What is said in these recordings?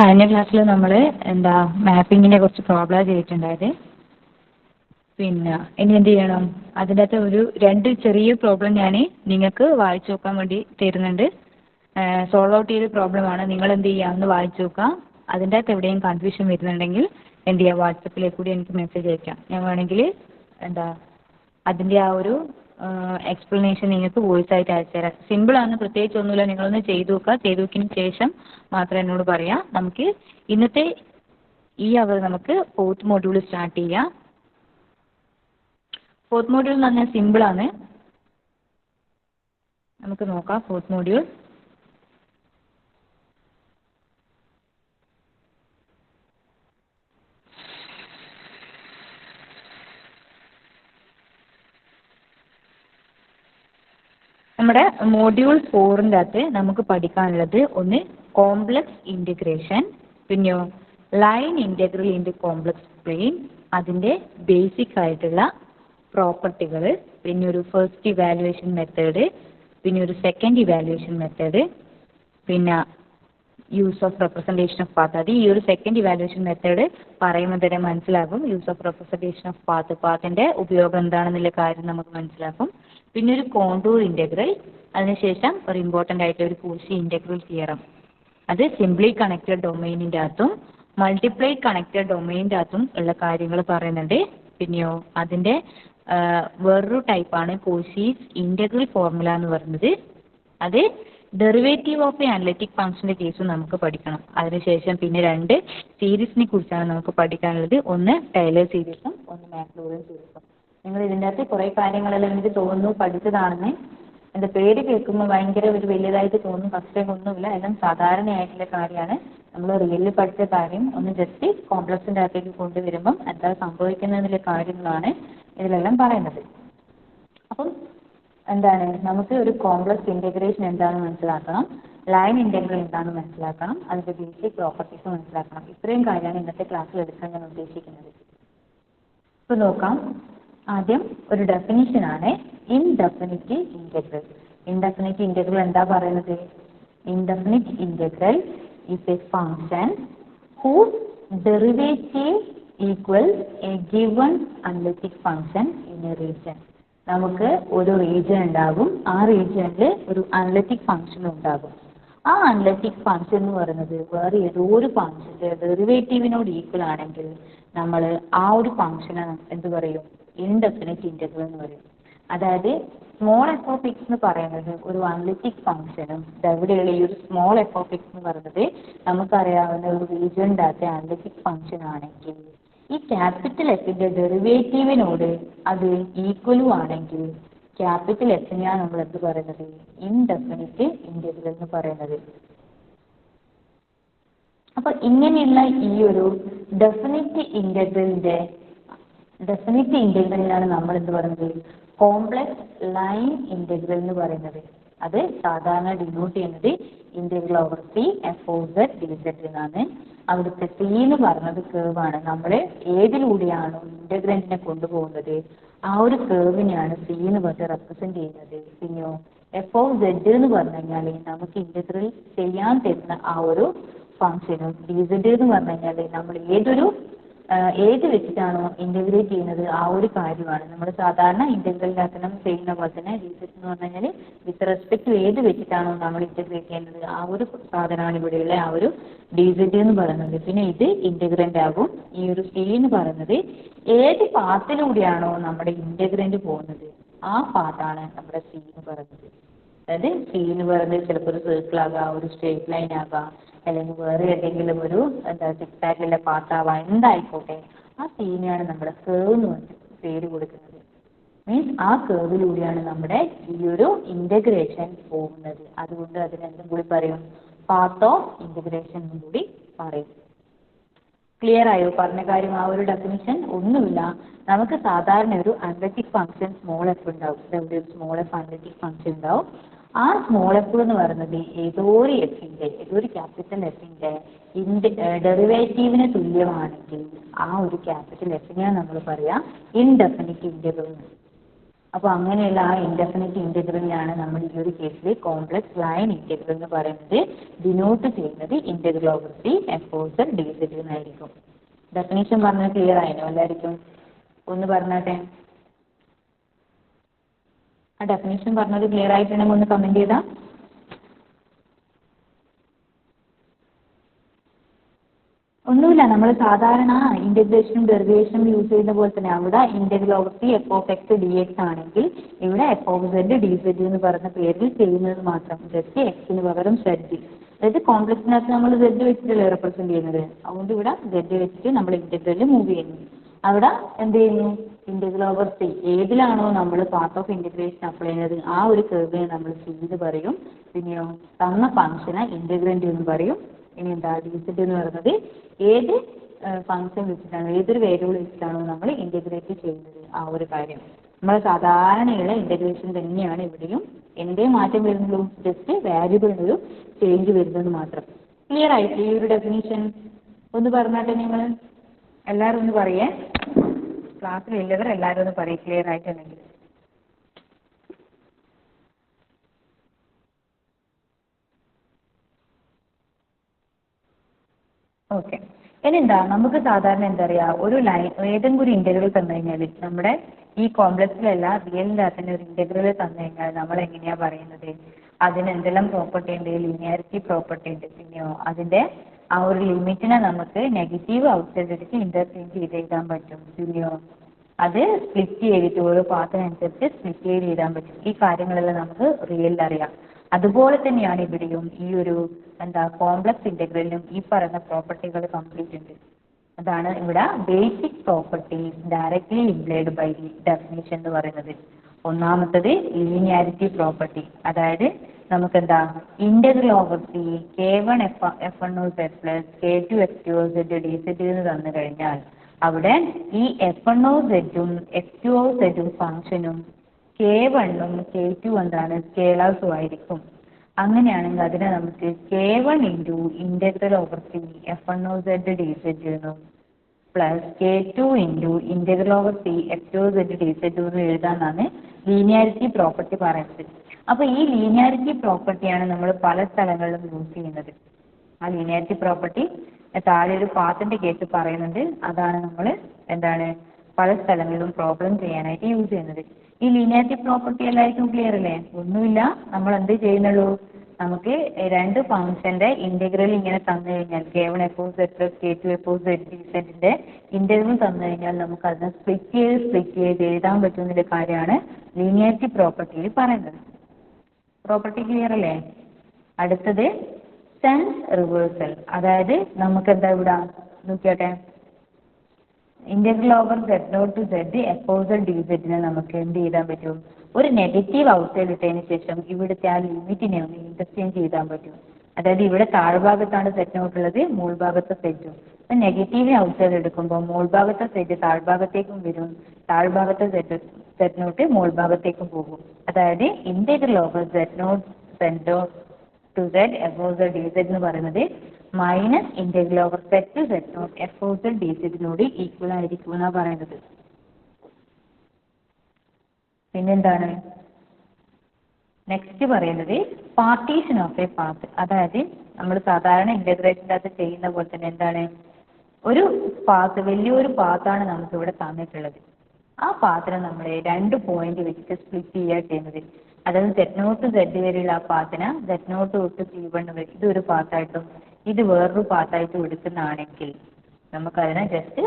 കഴിഞ്ഞ ക്ലാസ്സിൽ നമ്മൾ മാപ്പിങ്ങിനെ കുറിച്ച് പ്രോബ്ലം ചെയ്തിട്ടുണ്ടായത്. പിന്നെ ഇനി എന്ത് ചെയ്യണം, അതിൻ്റെ അകത്ത് ഒരു 2 ചെറിയ പ്രോബ്ലം ഞാൻ നിങ്ങൾക്ക് വായിച്ചു നോക്കാൻ വേണ്ടി തരുന്നുണ്ട്. സോൾവ് ഔട്ട് ചെയ്ത പ്രോബ്ലമാണ്. നിങ്ങൾ എന്ത് ചെയ്യുക, ഒന്ന് വായിച്ചു നോക്കുക. അതിൻ്റെ അകത്ത് എവിടെയും കൺഫ്യൂഷൻ വരുന്നുണ്ടെങ്കിൽ എന്ത് ചെയ്യുക, വാട്സപ്പിലേക്ക് കൂടി എനിക്ക് മെസ്സേജ് അയക്കാം. ഞാൻ വേണമെങ്കിൽ അതിൻ്റെ ആ ഒരു എക്സ്പ്ലനേഷൻ നിങ്ങൾക്ക് വോയിസ് ആയിട്ട് അയച്ചുതരാം. സിമ്പിളാണ്, പ്രത്യേകിച്ച് ഒന്നുമില്ല. നിങ്ങളൊന്ന് ചെയ്തു നോക്കുക. ചെയ്തു നോക്കിയതിന് ശേഷം മാത്രം എന്നോട് പറയാം. നമുക്ക് ഇന്നത്തെ ഈ അവർ നമുക്ക് 4th മൊഡ്യൂൾ സ്റ്റാർട്ട് ചെയ്യാം. 4th മൊഡ്യൂൾ എന്ന് പറഞ്ഞാൽ സിമ്പിളാണ്. നമുക്ക് നോക്കാം 4th മൊഡ്യൂൾ. നമ്മുടെ മൊഡ്യൂൾ 4ൻ്റെ അകത്ത് നമുക്ക് പഠിക്കാനുള്ളത് ഒന്ന് കോംപ്ലക്സ് ഇൻറ്റഗ്രേഷൻ, പിന്നെയോ line integral into complex plain, അതിൻ്റെ ബേസിക് ആയിട്ടുള്ള പ്രോപ്പർട്ടികൾ, പിന്നെ ഒരു ഫസ്റ്റ് ഇവാലുവേഷൻ മെത്തേഡ്, പിന്നെ ഒരു സെക്കൻഡ് ഇവാലുവേഷൻ മെത്തേഡ്, പിന്നെ use of representation of path. അത് ഈ ഒരു സെക്കൻഡ് ഇവാലുവേഷൻ മെത്തേഡ് പറയുമ്പോൾ തന്നെ മനസ്സിലാകും. യൂസ് ഓഫ് റെപ്രസെൻറ്റേഷൻ ഓഫ് പാത്തിൻ്റെ ഉപയോഗം എന്താണെന്നുള്ള കാര്യം നമുക്ക് മനസ്സിലാക്കും. പിന്നെ ഒരു കോണ്ടൂർ ഇൻറ്റഗ്രൽ, അതിനുശേഷം ഒരു ഇമ്പോർട്ടൻ്റ് ആയിട്ടുള്ള ഒരു കോഷി ഇൻറ്റഗ്രൽ തിയറം. അത് സിംപ്ലി കണക്റ്റഡ് ഡൊമൈനിൻ്റെ അകത്തും മൾട്ടിപ്ലൈ കണക്റ്റഡ് ഡൊമൈനിൻ്റെ അകത്തും ഉള്ള കാര്യങ്ങൾ പറയുന്നുണ്ട്. പിന്നെയോ അതിൻ്റെ വേറൊരു ടൈപ്പാണ് കോഷീസ് ഇൻറ്റഗ്രൽ ഫോർമുല എന്ന് പറയുന്നത്. അത് ഡെറിവേറ്റീവ് ഓഫ് എ അനലിറ്റിക് ഫംഗ്ഷൻ്റെ കേസും നമുക്ക് പഠിക്കണം. അതിനുശേഷം പിന്നെ 2 സീരീസിനെ കുറിച്ചാണ് നമുക്ക് പഠിക്കാനുള്ളത്. ഒന്ന് ടൈലർ സീരീസും ഒന്ന് മാക്ലൂറിൻ സീരീസും. നിങ്ങൾ ഇതിൻ്റെ അകത്ത് കുറേ കാര്യങ്ങളെല്ലാം എനിക്ക് തോന്നുന്നു പഠിച്ചതാണെന്ന്. എൻ്റെ പേര് കേൾക്കുമ്പോൾ ഭയങ്കര ഒരു വലിയതായിട്ട് തോന്നും. പക്ഷേ ഒന്നുമില്ല, എല്ലാം സാധാരണയായിട്ടുള്ള കാര്യമാണ്. നമ്മൾ റിയലിൽ പഠിച്ച കാര്യം ഒന്ന് ജസ്റ്റ് കോംപ്ലക്സിൻ്റെ അകത്തേക്ക് കൊണ്ടുവരുമ്പം എന്താ സംഭവിക്കുന്നതിലെ കാര്യങ്ങളാണ് ഇതിലെല്ലാം പറയുന്നത്. അപ്പം നമുക്ക് ഒരു കോംപ്ലക്സ് ഇൻറ്റഗ്രേഷൻ എന്താണെന്ന് മനസ്സിലാക്കണം, ലൈൻ ഇൻറ്റഗ്രൽ എന്താണെന്ന് മനസ്സിലാക്കണം, അതിൻ്റെ ബേസിക് പ്രോപ്പർട്ടീസ് മനസ്സിലാക്കണം. ഇത്രയും കാര്യമാണ് ഇന്നത്തെ ക്ലാസ്സിൽ എടുക്കാൻ ഞാൻ ഉദ്ദേശിക്കുന്നത്. ഇപ്പോൾ നോക്കാം. ആദ്യം ഒരു ഡെഫിനിഷനാണ് ഇൻഡെഫിനിറ്റ് ഇൻറ്റഗ്രൽ. ഇൻഡെഫിനിറ്റ് ഇൻറ്റഗ്രൽ എന്താ പറയുന്നത്? Indefinite integral is a function whose derivative equals a given analytic function in a region. നമുക്ക് ഒരു റീജിയൻ ഉണ്ടാകും. ആ റീജിയനിൽ ഒരു അനലിറ്റിക് ഫംഗ്ഷൻ ഉണ്ടാകും. ആ അനലിറ്റിക് ഫംഗ്ഷൻ എന്ന് പറയുന്നത് വേറെ ഏതോ ഒരു ഫംഗ്ഷൻ്റെ ഡെറിവേറ്റീവിനോട് ഈക്വൽ ആണെങ്കിൽ നമ്മൾ ആ ഒരു ഫംഗ്ഷനെ എന്ത് പറയും? ഇൻഡെഫിനിറ്റ് ഇൻറ്റഗ്രൽ എന്ന് പറയും. അതായത് സ്മോൾ എഫ് ഓഫ് എക്സ് എന്ന് പറയുന്നത് ഒരു അനലിറ്റിക് ഫംഗ്ഷനും ഇവിടെയുള്ള ഈ ഒരു സ്മോൾ എഫ് ഓഫ് എക്സ് എന്ന് പറയുന്നത് നമുക്കറിയാവുന്ന ഒരു റീജിയൻ്റെ അകത്തെ അനലിറ്റിക് ഫംഗ്ഷൻ ആണെങ്കിൽ ഈ ക്യാപിറ്റൽ എഫിൻ്റെ ഡെറിവേറ്റീവിനോട് അത് ഈക്വലും ആണെങ്കിൽ ക്യാപിറ്റൽ എഫിനെയാണ് നമ്മൾ എന്ത് പറയുന്നത്? ഇൻഡെഫിനിറ്റ് ഇൻറ്റഗ്രൽ എന്ന് പറയുന്നത്. അപ്പോൾ ഇങ്ങനെയുള്ള ഈ ഒരു ഡെഫിനിറ്റ് ഇൻറ്റഗ്രലിനാണ് നമ്മൾ എന്ത് പറയുന്നത്? കോംപ്ലക്സ് ലൈൻ ഇൻറ്റഗ്രൽ എന്ന് പറയുന്നത്. അത് സാധാരണ ഡിനോട്ട് ചെയ്യുന്നത് integral over C F O Z D Z എന്നാണ്. അവിടുത്തെ സി എന്ന് പറയുന്നത് കേർവാണ്. നമ്മൾ ഏതിലൂടെയാണോ ഇൻറ്റഗ്രൻറ്റിനെ കൊണ്ടുപോകുന്നത് ആ ഒരു കേർവിനെയാണ് സി എന്ന് പറഞ്ഞ് റെപ്രസെൻറ്റ് ചെയ്യുന്നത്. പിന്നെയോ എഫ് ഓഫ് സെഡ് എന്ന് പറഞ്ഞു കഴിഞ്ഞാൽ നമുക്ക് ഇൻറ്റഗ്രൽ ചെയ്യാൻ തരുന്ന ആ ഒരു ഫംഗ്ഷനും, ഡി സെഡ് എന്ന് പറഞ്ഞു കഴിഞ്ഞാൽ നമ്മൾ ഏത് വെച്ചിട്ടാണോ ഇൻറ്റഗ്രേറ്റ് ചെയ്യുന്നത് ആ ഒരു കാര്യമാണ്. നമ്മൾ സാധാരണ ഇൻറ്റഗ്രലിനകത്ത് ചെയ്യുന്ന പോലെ തന്നെ ഡി സെഡ് എന്ന് പറഞ്ഞു കഴിഞ്ഞാൽ വിത്ത് റെസ്പെക്ട് ടു ഏത് വെച്ചിട്ടാണോ നമ്മൾ ഇൻറ്റഗ്രേറ്റ് ചെയ്യുന്നത് ആ ഒരു സാധനമാണ് ഇവിടെയുള്ള ആ ഒരു ഡി സെഡ് എന്ന് പറയുന്നത്. പിന്നെ ഇത് ഇൻറ്റഗ്രൻ്റ് ആകും. ഈ ഒരു സി എന്ന് പറയുന്നത് ഏത് പാത്തിലൂടെയാണോ നമ്മുടെ ഇൻറ്റഗ്രൻ്റ് പോകുന്നത് ആ പാത്താണ് നമ്മുടെ സി എന്ന് പറയുന്നത്. അതായത് സി എന്ന് പറയുന്നത് ചിലപ്പോൾ ഒരു സർക്കിൾ ആകാം, ഒരു സ്ട്രേറ്റ് ലൈൻ ആകാം, അല്ലെങ്കിൽ വേറെ ഏതെങ്കിലും ഒരു സിക്സാക്കിലെ പാത്താവാം, എന്തായിക്കോട്ടെ ആ സീനെയാണ് നമ്മുടെ കേർവ് എന്ന് പറഞ്ഞ് പേര് കൊടുക്കുന്നത്. മീൻസ് ആ കേർവിലൂടെയാണ് നമ്മുടെ ഈ ഒരു ഇൻറ്റഗ്രേഷൻ പോകുന്നത്. അതുകൊണ്ട് അതിനെന്തും കൂടി പറയും? പാത്ത് ഓഫ് ഇൻറ്റഗ്രേഷൻ എന്നും കൂടി പറയും. ക്ലിയർ ആയോ പറഞ്ഞ കാര്യം? ആ ഒരു ഡെഫിനിഷൻ ഒന്നുമില്ല. നമുക്ക് സാധാരണ ഒരു അനലിറ്റിക് ഫംഗ്ഷൻ സ്മോൾ എഫ് ഉണ്ടാവും. ഇവിടെ ഒരു സ്മോൾ എഫ് അനലിറ്റിക് ഫംഗ്ഷൻ ഉണ്ടാവും. ആ സ്മോൾ എഫ് എന്ന് പറയുന്നത് ഏതോ ഒരു ക്യാപിറ്റൽ എഫിൻ്റെ ഡെറിവേറ്റീവിന് തുല്യമാണെങ്കിൽ ആ ഒരു ക്യാപിറ്റൽ എഫിനെയാണ് നമ്മൾ പറയാം ഇൻഡെഫിനിറ്റ് ഇൻറ്റഗ്രൽ. അപ്പോൾ അങ്ങനെയുള്ള ആ ഇൻഡെഫിനിറ്റ് ഇൻറ്റഗ്രലിനാണ് നമ്മൾ ഈ ഒരു കേസിൽ കോംപ്ലക്സ് ലൈൻ ഇൻറ്റഗ്രൽ എന്ന് പറയുന്നത് ഡിനോട്ട് ചെയ്യുന്നത് integral over C F of Z D Z എന്നായിരിക്കും. ഡെഫിനേഷൻ പറഞ്ഞാൽ ക്ലിയർ ആയിനോ എല്ലാവർക്കും? ഒന്ന് പറഞ്ഞാട്ടെ. ആ ഡെഫിനേഷൻ പറഞ്ഞത് ക്ലിയർ ആയിട്ടുണ്ടെങ്കിൽ ഒന്ന് കമൻറ്റ് ചെയ്താൽ. ഒന്നുമില്ല, നമ്മൾ സാധാരണ ഇന്റഗ്രേഷനും ഡെറിവേഷനും യൂസ് ചെയ്യുന്ന പോലെ തന്നെ അവിടെ integral over C F of X D X ആണെങ്കിൽ ഇവിടെ F of Z D Z എന്ന് പറയുന്ന പേരിൽ ചെയ്യുന്നത് മാത്രം. ജസ്റ്റ് എക്സിന് പകരം സെഡ്, അതായത് കോംപ്ലക്സിനകത്ത് നമ്മൾ സെഡ് വെച്ചിട്ടല്ലേ റെപ്രസെന്റ് ചെയ്യുന്നത്, അതുകൊണ്ട് ഇവിടെ സെഡ് വെച്ചിട്ട് നമ്മൾ ഇന്റഗ്രൽ മൂവ് ചെയ്യുന്നു. അവിടെ എന്ത് ചെയ്യുന്നു? ഇന്റഗ്രൽ ഓവർ സി ഏതിലാണോ നമ്മൾ പാർട്ട് ഓഫ് ഇന്റഗ്രേഷൻ അപ്ലൈ ചെയ്യുന്നത് ആ ഒരു കർവിനെ നമ്മൾ സി എന്ന് പറയും. പിന്നെയോ തന്ന ഫംഗ്ഷനെ ഇന്റഗ്രന്റ് എന്ന് പറയും. ഇനി എന്താ ഡി സെഡ് എന്ന് പറയുന്നത് ഏത് ഫംഗ്ഷൻ വെച്ചിട്ടാണോ ഏതൊരു വേരിയബിൾ വെച്ചിട്ടാണോ നമ്മൾ ഇന്റഗ്രേറ്റ് ചെയ്യുന്നത് ആ ഒരു കാര്യം. നമ്മൾ സാധാരണയുള്ള ഇന്റഗ്രേഷൻ തന്നെയാണ് ഇവിടെയും. എന്തേ മാറ്റം വരുന്നുള്ളൂ? ജസ്റ്റ് വാരിയബിളിനൊരു ചേഞ്ച് വരുന്നത് മാത്രം. ക്ലിയർ ആയിട്ട് ഈ ഒരു ഡെഫിനിഷൻ ഒന്ന് പറഞ്ഞാട്ടെ നിങ്ങൾ എല്ലാവരും ഒന്ന് പറയേ. ക്ലാസ്സിലുള്ളവർ എല്ലാവരും ഒന്ന് പറയും ക്ലിയർ ആയിട്ടുണ്ടെങ്കിൽ. ഓക്കെ. ഇനി എന്താ നമുക്ക് സാധാരണ എന്താ പറയുക ഒരു ലൈൻ ഏതെങ്കിലും ഒരു ഇന്റഗ്രൽ തന്നു കഴിഞ്ഞാൽ നമ്മുടെ ഈ കോംപ്ലക്സിലല്ല റിയലിൻ്റെ തന്നെ ഒരു ഇന്റഗ്രൽ തന്നു കഴിഞ്ഞാൽ നമ്മൾ എങ്ങനെയാ പറയുന്നത്? അതിന് എന്തെല്ലാം പ്രോപ്പർട്ടി ഉണ്ട്? ലീനിയാരിറ്റി പ്രോപ്പർട്ടി ഉണ്ട്. പിന്നെയോ അതിന്റെ ആ ഒരു ലിമിറ്റിനെ നമുക്ക് നെഗറ്റീവ് ഔട്ട് സൈഡ് എടുത്ത് ഇന്റർചേഞ്ച് ചെയ്ത് എഴുതാൻ പറ്റും. പിന്നെയോ അത് സ്പ്ലിറ്റ് ചെയ്തിട്ട് ഓരോ പാത്തിനനുസരിച്ച് സ്പ്ലിറ്റ് ചെയ്ത് എഴുതാൻ പറ്റും. ഈ കാര്യങ്ങളെല്ലാം നമുക്ക് റിയലിൽ അറിയാം. അതുപോലെ തന്നെയാണ് ഇവിടെയും ഈ ഒരു എന്താ കോംപ്ലക്സ് ഇന്റഗ്രലിനും ഈ പറയുന്ന പ്രോപ്പർട്ടികൾ കംപ്ലീറ്റ് ഉണ്ട്. അതാണ് ഇവിടെ basic properties directly implied by the definition എന്ന് പറയുന്നത്. ഒന്നാമത്തത് ലീനിയാരിറ്റി പ്രോപ്പർട്ടി, അതായത് നമുക്ക് എന്താ integral over C K1 F1 plus K2 F2 D Z എന്ന് തന്നു കഴിഞ്ഞാൽ അവിടെ ഈ F1 F2 ഫംഗ്ഷനും K1 K2 എന്താണ് സ്കേലേഴ്സും ആയിരിക്കും. അങ്ങനെയാണെങ്കിൽ അതിനെ നമുക്ക് K1 into integral over C F1 d z എന്നും plus K2 into integral over C F2 D Z എന്ന് എഴുതാന്നാണ് ലീനിയാരിറ്റി പ്രോപ്പർട്ടി പറയുന്നത്. അപ്പോൾ ഈ ലീനിയാരിറ്റി പ്രോപ്പർട്ടിയാണ് നമ്മൾ പല സ്ഥലങ്ങളിലും യൂസ് ചെയ്യുന്നത്. ആ ലീനിയാരിറ്റി പ്രോപ്പർട്ടി താഴെ ഒരു പാത്തിന്റെ കേസ് പറയുന്നുണ്ട്. അതാണ് നമ്മൾ എന്താണ് പല സ്ഥലങ്ങളിലും പ്രോബ്ലം ചെയ്യാനായിട്ട് യൂസ് ചെയ്യുന്നത്. ഈ ലീനിയാരിറ്റി പ്രോപ്പർട്ടി എല്ലാവർക്കും ക്ലിയർ അല്ലേ? ഒന്നുമില്ല, നമ്മൾ എന്ത് ചെയ്യുന്നുള്ളൂ, നമുക്ക് രണ്ട് ഫംഗ്ഷന്റെ ഇന്റഗ്രൽ ഇങ്ങനെ തന്നു കഴിഞ്ഞാൽ K1 F plus K2 F d സെഡിന്റെ ഇന്റഗ്രൽ തന്നു കഴിഞ്ഞാൽ നമുക്ക് അതിനെ സ്പ്ലിറ്റ് ചെയ്ത് എഴുതാൻ പറ്റുന്ന കാര്യമാണ് ലീനിയാരിറ്റി പ്രോപ്പർട്ടിയിൽ പറയുന്നത്. പ്രോപ്പർട്ടി ക്ലിയർ അല്ലേ? അടുത്തത് സെൻസ് റിവേഴ്സൽ, അതായത് നമുക്ക് എന്താ ഇവിടെ നോക്കിയാട്ടെ integral over Z0 to Z F of Z d സെഡിനെ നമുക്ക് എന്ത് ചെയ്താൻ പറ്റും? ഒരു നെഗറ്റീവ് ഔട്ട് സൈഡ് ഇട്ടതിന് ശേഷം ഇവിടുത്തെ ആ ലിമിറ്റിനെ ഒന്ന് ഇന്റർചേഞ്ച് ചെയ്താൻ പറ്റും. അതായത് ഇവിടെ താഴ്ഭാഗത്താണ് Z0 ഉള്ളത്, മുകൾ ഭാഗത്തെ സെറ്റും. അപ്പം നെഗറ്റീവ് ഔട്ട് സൈഡ് എടുക്കുമ്പോൾ മുകൾ ഭാഗത്തെ സെറ്റ് താഴ്ഭാഗത്തേക്കും വരും, താഴ്ഭാഗത്തെ Z0 മുകൾ ഭാഗത്തേക്കും പോകും. അതായത് integral over Z0 to Z F of Z d Z എന്ന് പറയുന്നത് minus integral over Z to Z0 F of Z d സെഡിനോട് ഈക്വൽ ആയിരിക്കും എന്നാണ് പറയുന്നത്. പിന്നെന്താണ് നെക്സ്റ്റ് പറയുന്നത്? പാർട്ടീഷൻ ഓഫ് എ പാത്ത്, അതായത് നമ്മൾ സാധാരണ ഇന്റഗ്രേഷൻ്റെ അകത്ത് ചെയ്യുന്ന പോലെ തന്നെ എന്താണ് ഒരു പാത്ത്, വലിയൊരു പാത്താണ് നമുക്ക് ഇവിടെ തന്നിട്ടുള്ളത്. ആ പാത്തിനെ നമ്മൾ രണ്ട് പോയിന്റ് വെച്ചിട്ട് സ്പ്ലിറ്റ് ചെയ്യുക ചെയ്യുന്നത്. അതായത് Z0 ടു Z വരെയുള്ള ആ പാത്തിനെ Z0 തൊട്ട് C1 വരെ ഇതൊരു പാത്തായിട്ടും ഇത് വേറൊരു പാത്തായിട്ടും എടുക്കുന്നതാണെങ്കിൽ നമുക്കതിനെ ജസ്റ്റ്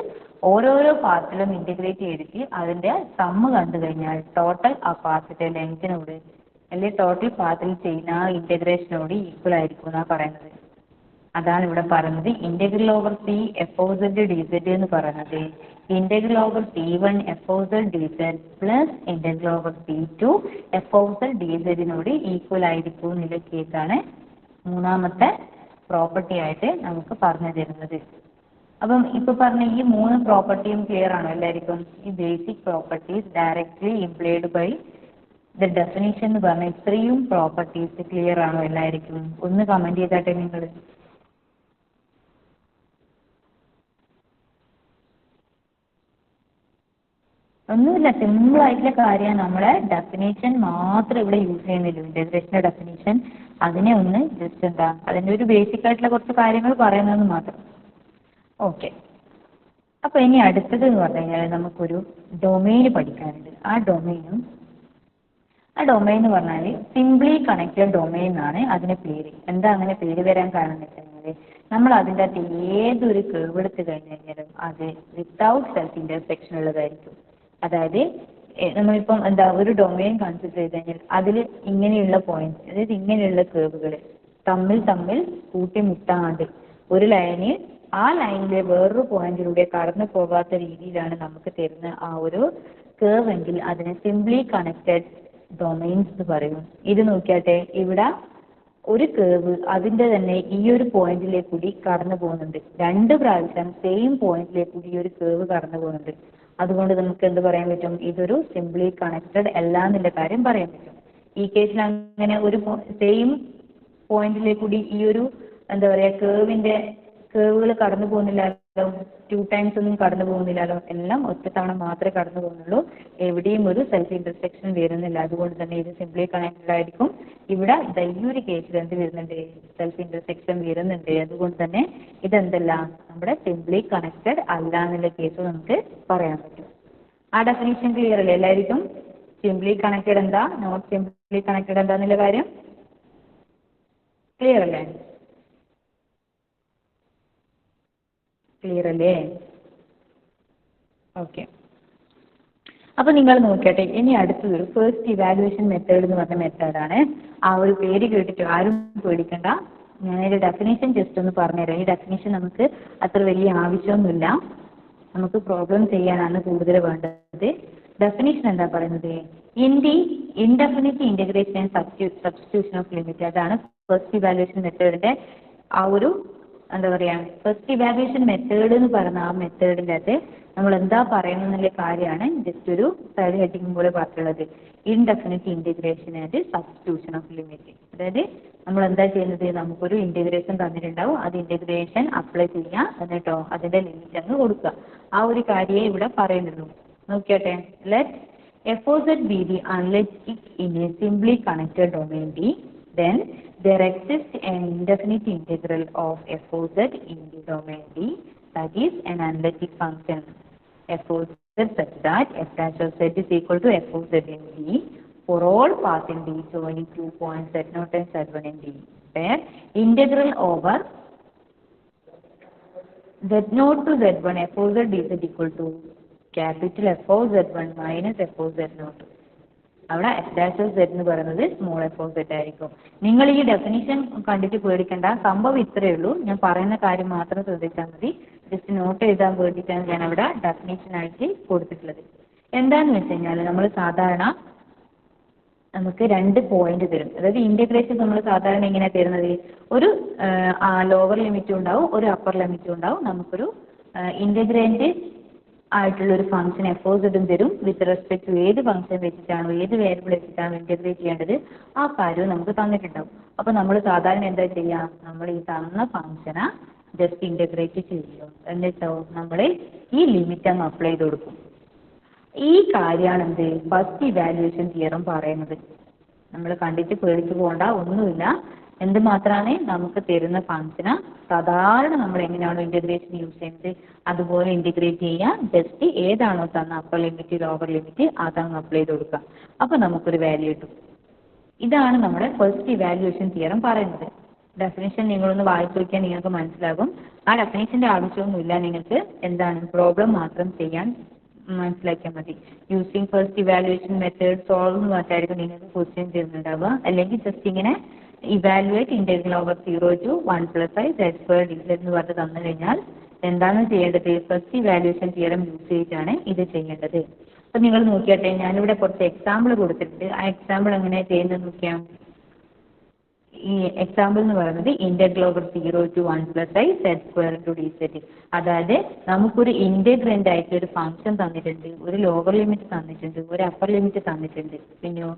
ഓരോരോ പാത്തിലും ഇന്റഗ്രേറ്റ് ചെയ്തിട്ട് അതിന്റെ സമ്മ് കണ്ടു കഴിഞ്ഞാൽ ടോട്ടൽ ആ പാത്തിന്റെ ലെങ്തിനോട് അല്ലെങ്കിൽ ടോട്ടൽ പാത്തിൽ ചെയ്യുന്ന ആ ഇന്റഗ്രേഷനോട് ഈക്വൽ ആയിരിക്കും എന്നാണ് പറയുന്നത്. അതാണ് ഇവിടെ പറയുന്നത് integral over C F of Z D Z എന്ന് പറയുന്നത് integral over C1 F of Z d z plus integral over C2 F of Z d സെഡിനോട് ഈക്വൽ ആയിരിക്കും എന്നുള്ള കേസാണ് മൂന്നാമത്തെ പ്രോപ്പർട്ടി ആയിട്ട് നമുക്ക് പറഞ്ഞു തരുന്നത്. അപ്പം ഇപ്പൊ പറഞ്ഞ ഈ മൂന്ന് പ്രോപ്പർട്ടിയും ക്ലിയർ ആണോ എല്ലാവർക്കും? ഈ basic properties directly implied by the definition എന്ന് പറഞ്ഞ ഇത്രയും പ്രോപ്പർട്ടീസ് ക്ലിയർ ആണോ എല്ലാവർക്കും? ഒന്ന് കമന്റ് ചെയ്താട്ടെ നിങ്ങൾ. ഒന്നുമില്ല, സിമ്പിൾ ആയിട്ടുള്ള കാര്യമാണ്. നമ്മളെ ഡെഫിനേഷൻ മാത്രം ഇവിടെ യൂസ് ചെയ്യുന്നില്ല, ഇന്റഗ്രേഷന്റെ ഡെഫിനേഷൻ. അതിനെ ഒന്ന് ജസ്റ്റ് എന്താ അതിന്റെ ഒരു ബേസിക് ആയിട്ടുള്ള കുറച്ച് കാര്യങ്ങൾ പറയുന്നതെന്ന് മാത്രം. ഓക്കെ. അപ്പൊ ഇനി അടുത്തത് എന്ന് പറഞ്ഞു കഴിഞ്ഞാൽ നമുക്കൊരു ഡൊമെയിൻ പഠിക്കാനുണ്ട്. ആ ഡൊമെയിൻ എന്ന് പറഞ്ഞാൽ സിംപ്ലി കണക്റ്റഡ് ഡൊമെയിൻ എന്നാണ് അതിന്റെ പേര്. എന്താ അങ്ങനെ പേര് വരാൻ കാരണം എന്ന് വെച്ച് കഴിഞ്ഞാൽ നമ്മൾ അതിൻ്റെ അകത്ത് ഏതൊരു കേർവ് എടുത്ത് കഴിഞ്ഞ് കഴിഞ്ഞാലും അത് വിത്തൗട്ട് സെൽഫ് ഇന്റർസെക്ഷൻ ഉള്ളതായിരിക്കും. അതായത് നമ്മളിപ്പം എന്താ ഒരു ഡൊമെയിൻ കൺസിഡർ ചെയ്ത് കഴിഞ്ഞാൽ അതിൽ ഇങ്ങനെയുള്ള പോയിന്റ്സ്, അതായത് ഇങ്ങനെയുള്ള കേർവുകൾ തമ്മിൽ തമ്മിൽ കൂട്ടിമുട്ടാണ്ട് ഒരു ലൈന് ആ ലൈനിലെ വേറൊരു പോയിന്റിലൂടെ കടന്നു പോകാത്ത രീതിയിലാണ് നമുക്ക് തരുന്ന ആ ഒരു കേർവ് എങ്കിൽ അതിനെ സിംപ്ലി കണക്റ്റഡ് ഡൊമെയിൻസ് എന്ന് പറയും. ഇത് നോക്കിയാട്ടെ, ഇവിടെ ഒരു കേർവ് അതിന്റെ തന്നെ ഈ ഒരു പോയിന്റിലേക്ക് കൂടി കടന്നു പോകുന്നുണ്ട്. രണ്ട് പ്രാവശ്യം സെയിം പോയിന്റിലേക്ക് കൂടി ഈ ഒരു കേർവ് കടന്നു പോകുന്നുണ്ട്. അതുകൊണ്ട് നമുക്ക് എന്ത് പറയാൻ പറ്റും? ഇതൊരു സിംപ്ലി കണക്റ്റഡ് അല്ല എന്നുള്ള കാര്യം പറയാൻ പറ്റും. ഈ കേസിൽ അങ്ങനെ ഒരു സെയിം പോയിന്റിലേക്ക് കൂടി ഈ ഒരു എന്താ പറയാ കേർവുകൾ കടന്നു പോകുന്നില്ലല്ലോ, 2 ടൈംസ് ഒന്നും കടന്നു പോകുന്നില്ലല്ലോ, എല്ലാം ഒറ്റ തവണ മാത്രമേ കടന്നു പോകുന്നുള്ളൂ. എവിടെയും ഒരു സെൽഫ് ഇന്റർസെക്ഷൻ വരുന്നില്ല. അതുകൊണ്ട് തന്നെ ഇത് സിംപ്ലി കണക്റ്റഡ് ആയിരിക്കും. ഇവിടെ ഈ ഒരു കേസിൽ എന്ത് വരുന്നുണ്ട്? സെൽഫ് ഇന്റർസെക്ഷൻ വരുന്നുണ്ട്. അതുകൊണ്ട് തന്നെ ഇതെന്തല്ല, നമ്മുടെ സിംപ്ലി കണക്റ്റഡ് അല്ല എന്നുള്ള കേസ് നമുക്ക് പറയാൻ പറ്റും. ആ ഡെഫിനേഷൻ ക്ലിയർ അല്ലേ എല്ലാവർക്കും? സിംപ്ലി കണക്റ്റഡ് എന്താ, നോട്ട് സിംപ്ലി കണക്റ്റഡ് എന്താന്നുള്ള കാര്യം ക്ലിയർ അല്ലേ? ക്ലിയർ അല്ലേ? ഓക്കെ. അപ്പൊ നിങ്ങൾ നോക്കട്ടെ, ഇനി അടുത്തതൊരു ഫസ്റ്റ് ഇവാലുവേഷൻ മെത്തേഡ് എന്ന് പറഞ്ഞ മെത്തേഡാണ്. ആ ഒരു പേര് കേട്ടിട്ട് ആരും പേടിക്കണ്ട. ഞാനൊരു ഡെഫിനേഷൻ ജസ്റ്റ് ഒന്ന് പറഞ്ഞുതരാം. ഈ ഡെഫിനേഷൻ നമുക്ക് അത്ര വലിയ ആവശ്യമൊന്നുമില്ല, നമുക്ക് പ്രോബ്ലം ചെയ്യാനാണ് കൂടുതൽ വേണ്ടത്. ഡെഫിനേഷൻ എന്താ പറയുന്നത്? Indefinite integration and substitution off limit. അതാണ് ഫസ്റ്റ് ഇവാലുവേഷൻ മെത്തേഡിന്റെ ആ ഒരു എന്താ പറയാ, ഫസ്റ്റ് ഇവാലുവേഷൻ മെത്തേഡ് എന്ന് പറയുന്ന ആ മെത്തേഡിൻ്റെ അകത്ത് നമ്മൾ എന്താ പറയുന്നുള്ള കാര്യമാണ് ജസ്റ്റ് ഒരു സൈഡ് ഹെഡിങ് പോലെ പറഞ്ഞിട്ടുള്ളത്. Indefinite integration and substitution off limit. അതായത് നമ്മൾ എന്താ ചെയ്യുന്നത്? നമുക്കൊരു ഇന്റഗ്രേഷൻ തന്നിട്ടുണ്ടാവും, അത് ഇന്റഗ്രേഷൻ അപ്ലൈ ചെയ്യാം, എന്നിട്ടോ അതിന്റെ ലിമിറ്റ് അങ്ങ് കൊടുക്കുക. ആ ഒരു കാര്യമേ ഇവിടെ പറയുന്നുള്ളൂ. നോക്കിയാട്ടെ, let f of z be the analytic in a simply connected domain D, then there exists an indefinite integral of f of z in the domain D, that is an analytic function f of z such that f dash of z is equal to f of z in D for all paths in D joining 2 points z0 and z1 in D, where integral over z0 to z1 f of z is equal to capital F of Z one minus F of Z naught. അവിടെ F dash of Z എന്ന് പറയുന്നത് small F of Z ആയിരിക്കും. നിങ്ങൾ ഈ definition കണ്ടിട്ട് പേടിക്കേണ്ട, സംഭവം ഇത്രയേ ഉള്ളൂ. ഞാൻ പറയുന്ന കാര്യം മാത്രം ശ്രദ്ധിച്ചാൽ മതി. ജസ്റ്റ് നോട്ട് എഴുതാൻ വേണ്ടിയിട്ടാണ് ഞാൻ അവിടെ ഡെഫിനേഷൻ ആയിട്ട് കൊടുത്തിട്ടുള്ളത്. എന്താണെന്ന് വെച്ച് കഴിഞ്ഞാൽ നമ്മൾ സാധാരണ നമുക്ക് 2 പോയിന്റ് തരും. അതായത് ഇന്റഗ്രേഷൻ നമ്മൾ സാധാരണ എങ്ങനെ തരുന്നത്? ഒരു ലോവർ ലിമിറ്റും ഉണ്ടാവും, ഒരു അപ്പർ ലിമിറ്റും ഉണ്ടാവും. നമുക്കൊരു ഇന്റഗ്രേറ്റ് ആയിട്ടുള്ള ഒരു ഫംഗ്ഷൻ എഫ് ഓഫ് സെഡും തരും. വിത്ത് റെസ്പെക്ട് ടു ഏത് ഫംഗ്ഷൻ വെച്ചിട്ടാണോ, ഏത് വേരിയബിൾ വെച്ചിട്ടാണോ ഇന്റഗ്രേറ്റ് ചെയ്യേണ്ടത് ആ കാര്യവും നമുക്ക് തന്നിട്ടുണ്ടാവും. അപ്പൊ നമ്മൾ സാധാരണ എന്താ ചെയ്യുക? നമ്മൾ ഈ തന്ന ഫംഗ്ഷനെ ജസ്റ്റ് ഇന്റഗ്രേറ്റ് ചെയ്യും, എന്നിട്ടോ നമ്മൾ ഈ ലിമിറ്റ് അങ്ങ് അപ്ലൈ ചെയ്ത് കൊടുക്കും. ഈ കാര്യമാണ് എന്ത് ഫസ്റ്റ് ഇവാലുവേഷൻ തിയറം പറയുന്നത്. നമ്മൾ കണ്ടിട്ട് പേടിച്ചു പോകണ്ട, ഒന്നുമില്ല. എന്ത് മാത്രമാണ് നമുക്ക് തരുന്ന ഫംഗ്ഷന് സാധാരണ നമ്മൾ എങ്ങനെയാണോ ഇന്റഗ്രേഷൻ യൂസ് ചെയ്യുന്നത് അതുപോലെ ഇന്റഗ്രേറ്റ് ചെയ്യാം. ജസ്റ്റ് ഏതാണോ തന്ന അപ്പർ ലിമിറ്റ് ലോവർ ലിമിറ്റ് അതങ്ങ് അപ്ലൈ ചെയ്ത് കൊടുക്കാം. അപ്പൊ നമുക്കൊരു വാല്യൂ കിട്ടും. ഇതാണ് നമ്മുടെ ഫസ്റ്റ് ഇവാലുവേഷൻ തിയറം പറയുന്നത്. ഡെഫിനേഷൻ നിങ്ങളൊന്ന് വായിച്ചു നോക്കിയാൽ നിങ്ങൾക്ക് മനസ്സിലാകും. ആ ഡെഫിനേഷന്റെ ആവശ്യമൊന്നുമില്ല, നിങ്ങൾക്ക് എന്താണ് പ്രോബ്ലം മാത്രം ചെയ്യാൻ മനസ്സിലാക്കിയാൽ മതി. Using first evaluation method solve എന്ന് പറഞ്ഞായിരിക്കും നിങ്ങൾക്ക് ക്വസ്റ്റ്യൻ ചെയ്യുന്നുണ്ടാവുക. അല്ലെങ്കിൽ ജസ്റ്റ് ഇങ്ങനെ evaluate integral over 0 to 1 plus i z square dz എന്ന് പറഞ്ഞ് തന്നു കഴിഞ്ഞാൽ എന്താണ് ചെയ്യേണ്ടത്? ഫസ്റ്റ് ഇവാലുവേഷൻ തിയറം യൂസ് ചെയ്തിട്ടാണ് ഇത് ചെയ്യേണ്ടത്. അപ്പൊ നിങ്ങൾ നോക്കിയാട്ടെ, ഞാനിവിടെ കുറച്ച് എക്സാമ്പിൾ കൊടുത്തിട്ടുണ്ട്. ആ എക്സാമ്പിൾ എങ്ങനെ ചെയ്യുന്നത് നോക്കിയാൽ, ഈ എക്സാമ്പിൾ എന്ന് പറയുന്നത് integral over 0 to 1 plus i z square into dz. അതായത് നമുക്കൊരു ഇന്റഗ്രന്റ് ആയിട്ട് ഒരു ഫംഗ്ഷൻ തന്നിട്ടുണ്ട്, ഒരു ലോവർ ലിമിറ്റ് തന്നിട്ടുണ്ട്, ഒരു അപ്പർ ലിമിറ്റ് തന്നിട്ടുണ്ട്, പിന്നെയോ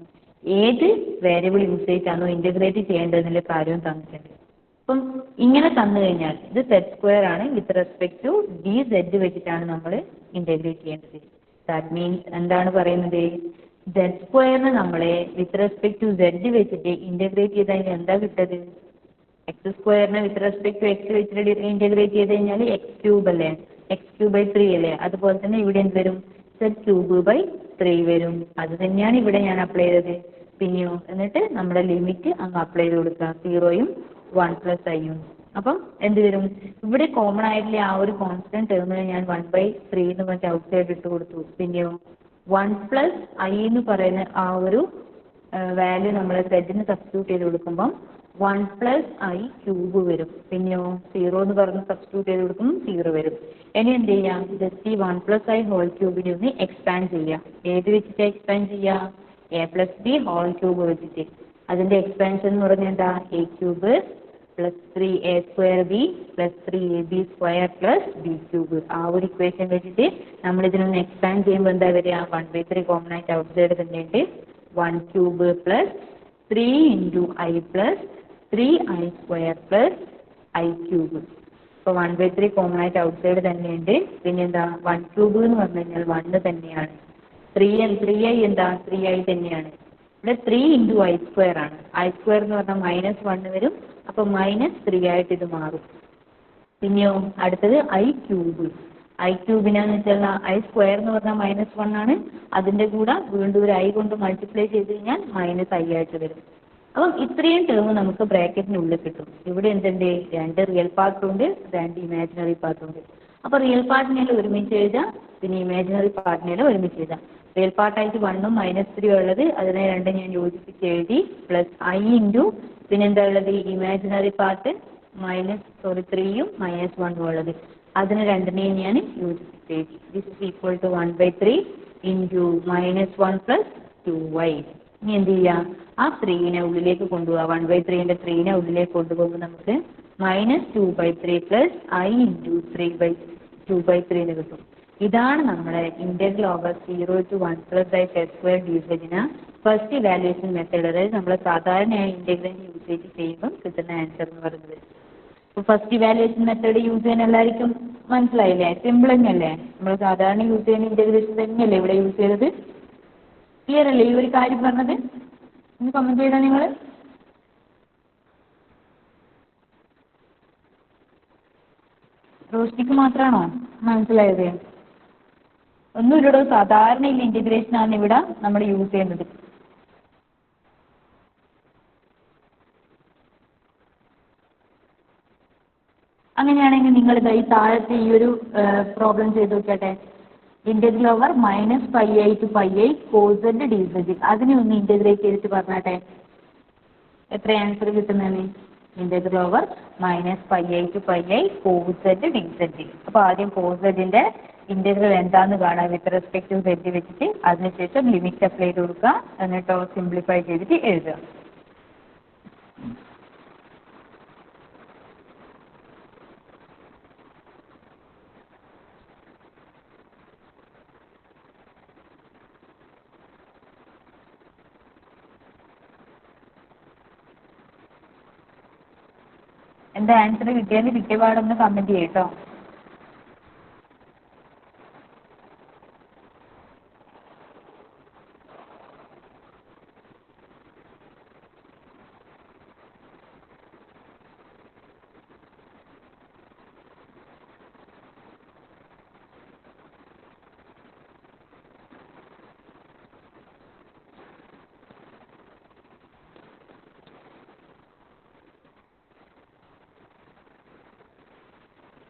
ഏത് വേരിയബിൾ യൂസ് ചെയ്തിട്ടാണോ ഇന്റഗ്രേറ്റ് ചെയ്യേണ്ടതെന്നുള്ള കാര്യവും തന്നിട്ടുണ്ട്. അപ്പം ഇങ്ങനെ തന്നു കഴിഞ്ഞാൽ ഇത് സെഡ് സ്ക്വയർ ആണ്, with respect to D Z വെച്ചിട്ടാണ് നമ്മൾ ഇന്റഗ്രേറ്റ് ചെയ്യേണ്ടത്. ദാറ്റ് മീൻസ് എന്താണ് പറയുന്നത്, സെഡ് സ്ക്വയറിന് നമ്മളെ വിത്ത് റെസ്പെക്ട് ടു സെഡ് വെച്ചിട്ട് ഇൻ്റഗ്രേറ്റ് ചെയ്ത് കഴിഞ്ഞാൽ എന്താ കിട്ടത്, എക്സ് സ്ക്വയറിനെ വിത്ത് റെസ്പെക്ട് ടു എക്സ് വെച്ചിട്ട് ഇൻ്റഗ്രേറ്റ് ചെയ്ത് കഴിഞ്ഞാൽ എക്സ് ക്യൂബ് അല്ലേ, എക്സ് ക്യൂബ് ബൈ 3 അല്ലേ. അതുപോലെ തന്നെ ഇവിടെ എന്ത് വരും, സെഡ് ക്യൂബ് ബൈ 3 വരും. അത് തന്നെയാണ് ഇവിടെ ഞാൻ അപ്ലൈ ചെയ്തത്. പിന്നെയോ എന്നിട്ട് നമ്മുടെ ലിമിറ്റ് അങ്ങ് അപ്ലൈ ചെയ്ത് കൊടുക്കുക, 0യും 1 + iയും. അപ്പം എന്ത് വരും, ഇവിടെ കോമൺ ആയിട്ടുള്ള ആ ഒരു കോൺസ്റ്റന്റ് ടേമിന് ഞാൻ 1/3 എന്ന് പറഞ്ഞിട്ട് ഔട്ട് സൈഡ് ഇട്ട് കൊടുത്തു. പിന്നെയോ 1 + i എന്ന് പറയുന്ന ആ ഒരു വാല്യൂ നമ്മൾ സെഡിന് സബ്സ്റ്റിറ്റ്യൂട്ട് ചെയ്ത് കൊടുക്കുമ്പം 1 + i ക്യൂബ് വരും. പിന്നെയോ 0 എന്ന് പറഞ്ഞ് സബ്സ്റ്റിറ്റ്യൂട്ട് ചെയ്ത് കൊടുക്കുമ്പോൾ 0 വരും. ഇനി എന്ത് ചെയ്യാം, ജസ്റ്റ് ഈ 1 + i ഹോൾ ക്യൂബിനെ ഒന്ന് എക്സ്പാൻഡ് ചെയ്യാം. ഏത് വെച്ചിട്ട് എക്സ്പാൻഡ് ചെയ്യാം, a+b ഹോൾ ക്യൂബ് വെച്ചിട്ട്. അതിന്റെ എക്സ്പാൻഷൻ എന്ന് പറഞ്ഞാൽ എന്താ, a³ + 3a²b + 3ab² + b³ ആ ഒരു ഇക്വേഷൻ വെച്ചിട്ട് നമ്മൾ ഇതിനൊന്ന് എക്സ്പാൻഡ് ചെയ്യുമ്പോൾ എന്താ വരിക, 1/3 കോമൺ ആയിട്ട് ഔട്ട് സൈഡ് തന്നെയുണ്ട്. 1³ + 3 × i + 3i² + i³. ഇപ്പോൾ 1/3 കോമൺ ആയിട്ട് ഔട്ട് സൈഡ് തന്നെയുണ്ട്. പിന്നെന്താ 1³ എന്ന് പറഞ്ഞു കഴിഞ്ഞാൽ 1 തന്നെയാണ്. 3i എന്താ 3i തന്നെയാണ്. ഇവിടെ 3 × i² ആണ്. i² എന്ന് പറഞ്ഞാൽ -1 വരും. അപ്പോൾ -3 ആയിട്ട് ഇത് മാറും. പിന്നെയോ അടുത്തത് i³ i³ വെച്ചാൽ i² എന്ന് പറഞ്ഞാൽ -1 ആണ്. അതിന്റെ കൂടെ വീണ്ടും ഒരു i കൊണ്ട് മൾട്ടിപ്ലൈ ചെയ്ത് കഴിഞ്ഞാൽ -i ആയിട്ട് വരും. അപ്പം ഇത്രയും ടേം നമുക്ക് ബ്രാക്കറ്റിനുള്ളിൽ കിട്ടും. ഇവിടെ എന്തുണ്ട്, 2 റിയൽ പാർട്ടും ഉണ്ട്, 2 ഇമാജിനറി പാർട്ടും ഉണ്ട്. അപ്പോൾ റിയൽ പാർട്ടിനെല്ലാം ഒരുമിച്ച് എഴുതാം, പിന്നെ ഇമാജിനറി പാർട്ടിനെല്ലാം ഒരുമിച്ച് എഴുതാം. റിയൽ പാർട്ടായിട്ട് 1ഉം -3 ഉള്ളത്, അതിനെ രണ്ടും ഞാൻ യോജിപ്പിച്ച് എഴുതി. +i × പിന്നെന്താ ഉള്ളത്, ഇമാജിനറി പാർട്ട് 3യും -1ഉം ഉള്ളത്, അതിന് രണ്ടിനെയും ഞാൻ യോജിപ്പിച്ച് എഴുതി. This is equal to 1/3 × -1 + 2y. ഇനി എന്ത് ചെയ്യാം, ആ 3നെ ഉള്ളിലേക്ക് കൊണ്ടുപോകാം. 1/3ന്റെ 3നെ ഉള്ളിലേക്ക് കൊണ്ടുപോകുമ്പോൾ നമുക്ക് -2/3 + i × 3/2/3 എന്ന് കിട്ടും. ഇതാണ് നമ്മുടെ integral over 0 to 1 + i z² division first evaluation method, അതായത് നമ്മൾ സാധാരണയായി ഇന്റഗ്രലിന്റെ യൂസേജ് ചെയ്യുമ്പോൾ കിട്ടുന്ന ആൻസർ എന്ന് പറയുന്നത്. ഇപ്പോൾ ഫസ്റ്റ് ഇവാലുവേഷൻ മെത്തേഡ് യൂസ് ചെയ്യാൻ എല്ലാവർക്കും മനസ്സിലായില്ലേ, സിമ്പിൾ തന്നെയല്ലേ. നമ്മൾ സാധാരണ യൂസ് ചെയ്യുന്ന ഇന്റഗ്രേഷൻ തന്നെയല്ലേ ഇവിടെ യൂസ് ചെയ്തത്. ക്ലിയർ അല്ലേ ഈ ഒരു കാര്യം പറഞ്ഞത്? ഒന്ന് കമന്റ് ചെയ്താൽ നിങ്ങൾ. റോസ്റ്റിക്ക് മാത്രമാണോ മനസ്സിലായത്? ഒന്നുമില്ലടോ, സാധാരണ ഇന്റഗ്രേഷൻ ആണ് ഇവിടെ നമ്മൾ യൂസ് ചെയ്യുന്നത്. അങ്ങനെയാണെങ്കിൽ നിങ്ങൾ ഈ താഴത്തെ ഈ ഒരു പ്രോബ്ലം ചെയ്ത് നോക്കട്ടെ. Integral over -πi to πi cos z dz, അതിനെ ഒന്ന് ഇന്റഗ്രേറ്റ് ചെയ്തിട്ട് പറഞ്ഞാട്ടെ എത്ര ആൻസർ കിട്ടുന്നതാണ്. Integral over -πi to πi cos z dz. അപ്പോൾ ആദ്യം cos z-ന്റെ ഇന്റഗ്രൽ എന്താന്ന് കാണാം വിത്ത് റെസ്പെക്ട് ടു z വെച്ചിട്ട്. അതിനുശേഷം ലിമിറ്റ് അപ്ലൈ ചെയ്ത് കൊടുക്കുക, എന്നിട്ടോ സിംപ്ലിഫൈ ചെയ്തിട്ട് എഴുതുക. എന്താ ആൻസർ കിട്ടിയാൽ കിട്ടിയ പാടൊന്ന് കമന്റ് ചെയ്യട്ടോ.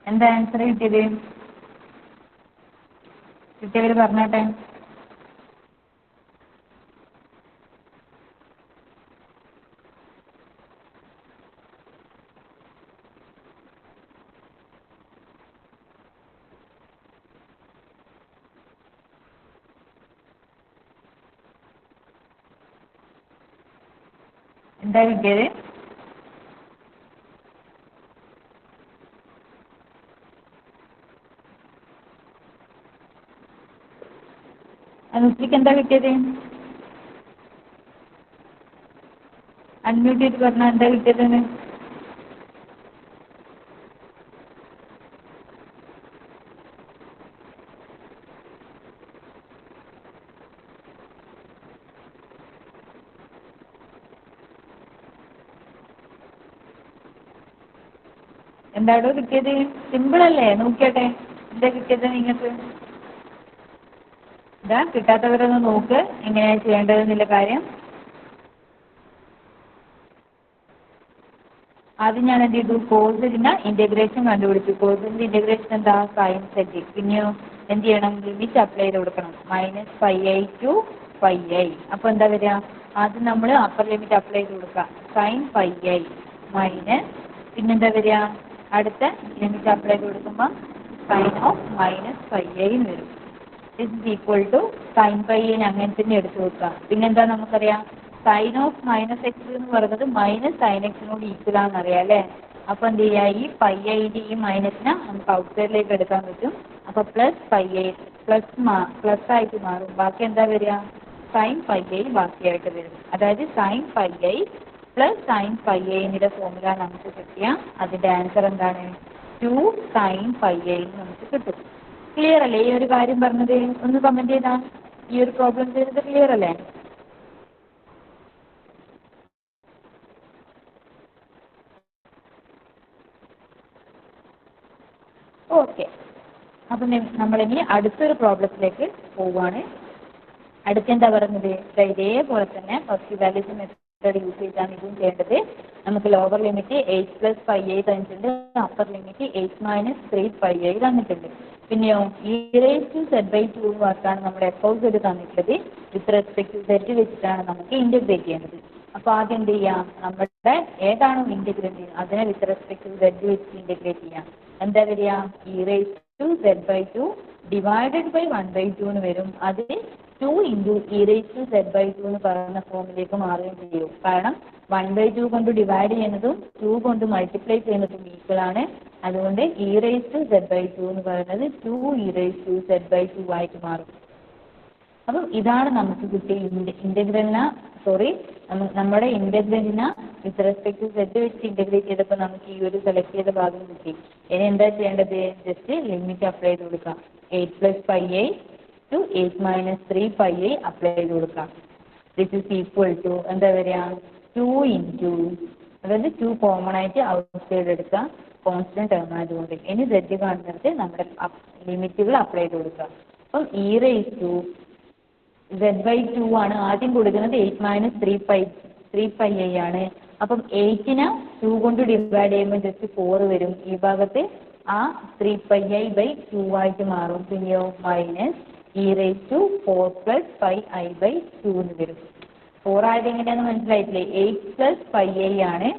എന്താ ആൻസർ കിട്ടിയത്, കിട്ടിയവർ പറഞ്ഞോട്ടെ. എന്താ കിട്ടിയത്? അനുശ്രീക്ക് എന്താ കിട്ടിയത്? അൺമ്യൂട്ട് ചെയ്ത് പറഞ്ഞാൽ എന്താ കിട്ടിയതെന്ന്. എന്താടോ കിട്ടിയത്? സിമ്പിൾ അല്ലേ? നോക്കിയാട്ടെ എന്താ കിട്ടിയത് നിങ്ങൾക്ക്? ഇതാ കിട്ടാത്തവരൊന്ന് നോക്ക് എങ്ങനെയാണ് ചെയ്യേണ്ടതെന്നുള്ള കാര്യം. ആദ്യം ഞാൻ എന്ത് ചെയ്തു? കോസിന്റെ ഇന്റഗ്രേഷൻ കണ്ടുപിടിച്ചു. കോസിന്റെ ഇന്റഗ്രേഷൻ എന്താ? സൈൻ സെറ്റ്. പിന്നെയോ എന്ത് ചെയ്യണം? ലിമിറ്റ് അപ്ലൈ ചെയ്ത് കൊടുക്കണം. -πi to πi. അപ്പോൾ എന്താ വരിക? ആദ്യം നമ്മൾ അപ്പർ ലിമിറ്റ് അപ്ലൈ ചെയ്ത് കൊടുക്കുക. സൈൻ πi മൈനസ് പിന്നെന്താ വരിക? അടുത്ത ലിമിറ്റ് അപ്ലൈ ചെയ്ത് കൊടുക്കുമ്പോൾ സൈൻ ഓഫ് -πi എന്ന് വരും. This is equal to sine πi അങ്ങനെ തന്നെ എടുത്തു കൊടുക്കുക. പിന്നെന്താ നമുക്കറിയാം? സൈൻ ഓഫ് -x എന്ന് പറയുന്നത് -sin x ഈക്വൽ ആണെന്ന് അറിയാം അല്ലേ? അപ്പോൾ എന്ത് ചെയ്യുക? ഈ πiന്റെ ഈ മൈനസിനെ നമുക്ക് ഔട്ട് സൈഡിലേക്ക് എടുക്കാൻ പറ്റും. അപ്പോൾ +πi പ്ലസ് ആയിട്ട് മാറും. ബാക്കി എന്താ വരിക? സൈൻ πi ബാക്കിയായിട്ട് വരും. അതായത് sign πi plus sine πi എന്നിന്റെ ഫോർമുല നമുക്ക് കിട്ടിയ അതിന്റെ ആൻസർ എന്താണ്? 2 sin πi നമുക്ക് കിട്ടും. ക്ലിയർ അല്ലേ ഈ ഒരു കാര്യം പറഞ്ഞത്? ഒന്ന് കമന്റ് ചെയ്താ. ഈ ഒരു പ്രോബ്ലം ചെയ്തത് ക്ലിയർ അല്ലേ? ഓക്കെ. അപ്പം നമ്മളിനി അടുത്തൊരു പ്രോബ്ലത്തിലേക്ക് പോവുകയാണ്. അടുത്തെന്താ പറയുന്നത്? ഇതേപോലെ തന്നെ ഫസ്റ്റ് വാല്യൂസ് മെത്തേഡ് യൂസ് ചെയ്താണ് ഇതും ചെയ്യേണ്ടത്. നമുക്ക് ലോവർ ലിമിറ്റ് 8+πi തന്നിട്ടുണ്ട്. അപ്പർ ലിമിറ്റ് 8-3πi തന്നിട്ടുണ്ട്. പിന്നെയോ e⁻z/2 വർക്കാണ് നമ്മുടെ എഫ് തന്നിട്ടുള്ളത്. വിത്ത് റെസ്പെക്ട് ടു z വെച്ചിട്ടാണ് നമുക്ക് ഇൻ്റഗ്രേറ്റ് ചെയ്യേണ്ടത്. അപ്പോൾ ആദ്യം എന്ത് ചെയ്യാം? നമ്മുടെ ഏതാണോ ഇൻ്റഗ്രൻ്റ് അതിനെ വിത്ത് റെസ്പെക്ട് ടു z വെച്ച് ഇൻ്റഗ്രേറ്റ് ചെയ്യാം. എന്താ വരിക? e⁻z/2 ഡിവൈഡഡ് ബൈ 1/2 എന്ന് വരും. അത് 2 × e⁻z/2 എന്ന് പറയുന്ന ഫോമിലേക്ക് മാറുകയും ചെയ്യും. കാരണം 1/2 കൊണ്ട് ഡിവൈഡ് ചെയ്യുന്നതും 2 കൊണ്ട് മൾട്ടിപ്ലൈ ചെയ്യുന്നതും ഈക്വൽ ആണ്. അതുകൊണ്ട് e⁻z/2 എന്ന് പറയുന്നത് 2e⁻z/2 ആയിട്ട് മാറും. അപ്പം ഇതാണ് നമുക്ക് കിട്ടിയ നമ്മുടെ ഇൻ്റഗ്രലിനെ വിത്ത് റെസ്പെക്ട് ടു z വെച്ച് ഇൻ്റഗ്രേറ്റ് ചെയ്തപ്പോൾ നമുക്ക് ഈ ഒരു സെലക്ട് ചെയ്ത ഭാഗം കിട്ടി. ഇനി എന്താ ചെയ്യേണ്ടത്? ജസ്റ്റ് ലിമിറ്റ് അപ്ലൈ ചെയ്ത് കൊടുക്കാം. 8+πi ടു 8-3πi അപ്ലൈ ചെയ്ത് കൊടുക്കാം. ദിസ് ഇസ് ഈക്വൽ ടു എന്താ വരിക? 2 അതായത് 2 കോമൺ ആയിട്ട് ഔട്ട് സൈഡ് എടുക്കുക. കോൺസ്റ്റന്റ് ടേം ആയതുകൊണ്ട് ഇനി z കാണുന്നിടത്ത് നമ്മുടെ ലിമിറ്റുകൾ അപ്ലൈ ചെയ്ത് കൊടുക്കുക. അപ്പം e⁻z/2 ആണ് ആദ്യം കൊടുക്കുന്നത്. 8-3πi ആണ്. അപ്പം 8നെ 2 കൊണ്ട് ഡിവൈഡ് ചെയ്യുമ്പോൾ ജസ്റ്റ് 4 വരും. ഈ ഭാഗത്ത് ആ 3πi/2 ആയിട്ട് മാറും. പിന്നെയോ -e⁻4+πi/2 എന്ന് വരും. 4 ആയത് എങ്ങനെയാണെന്ന് മനസ്സിലായിട്ടില്ലേ? 8+πi ആണ്.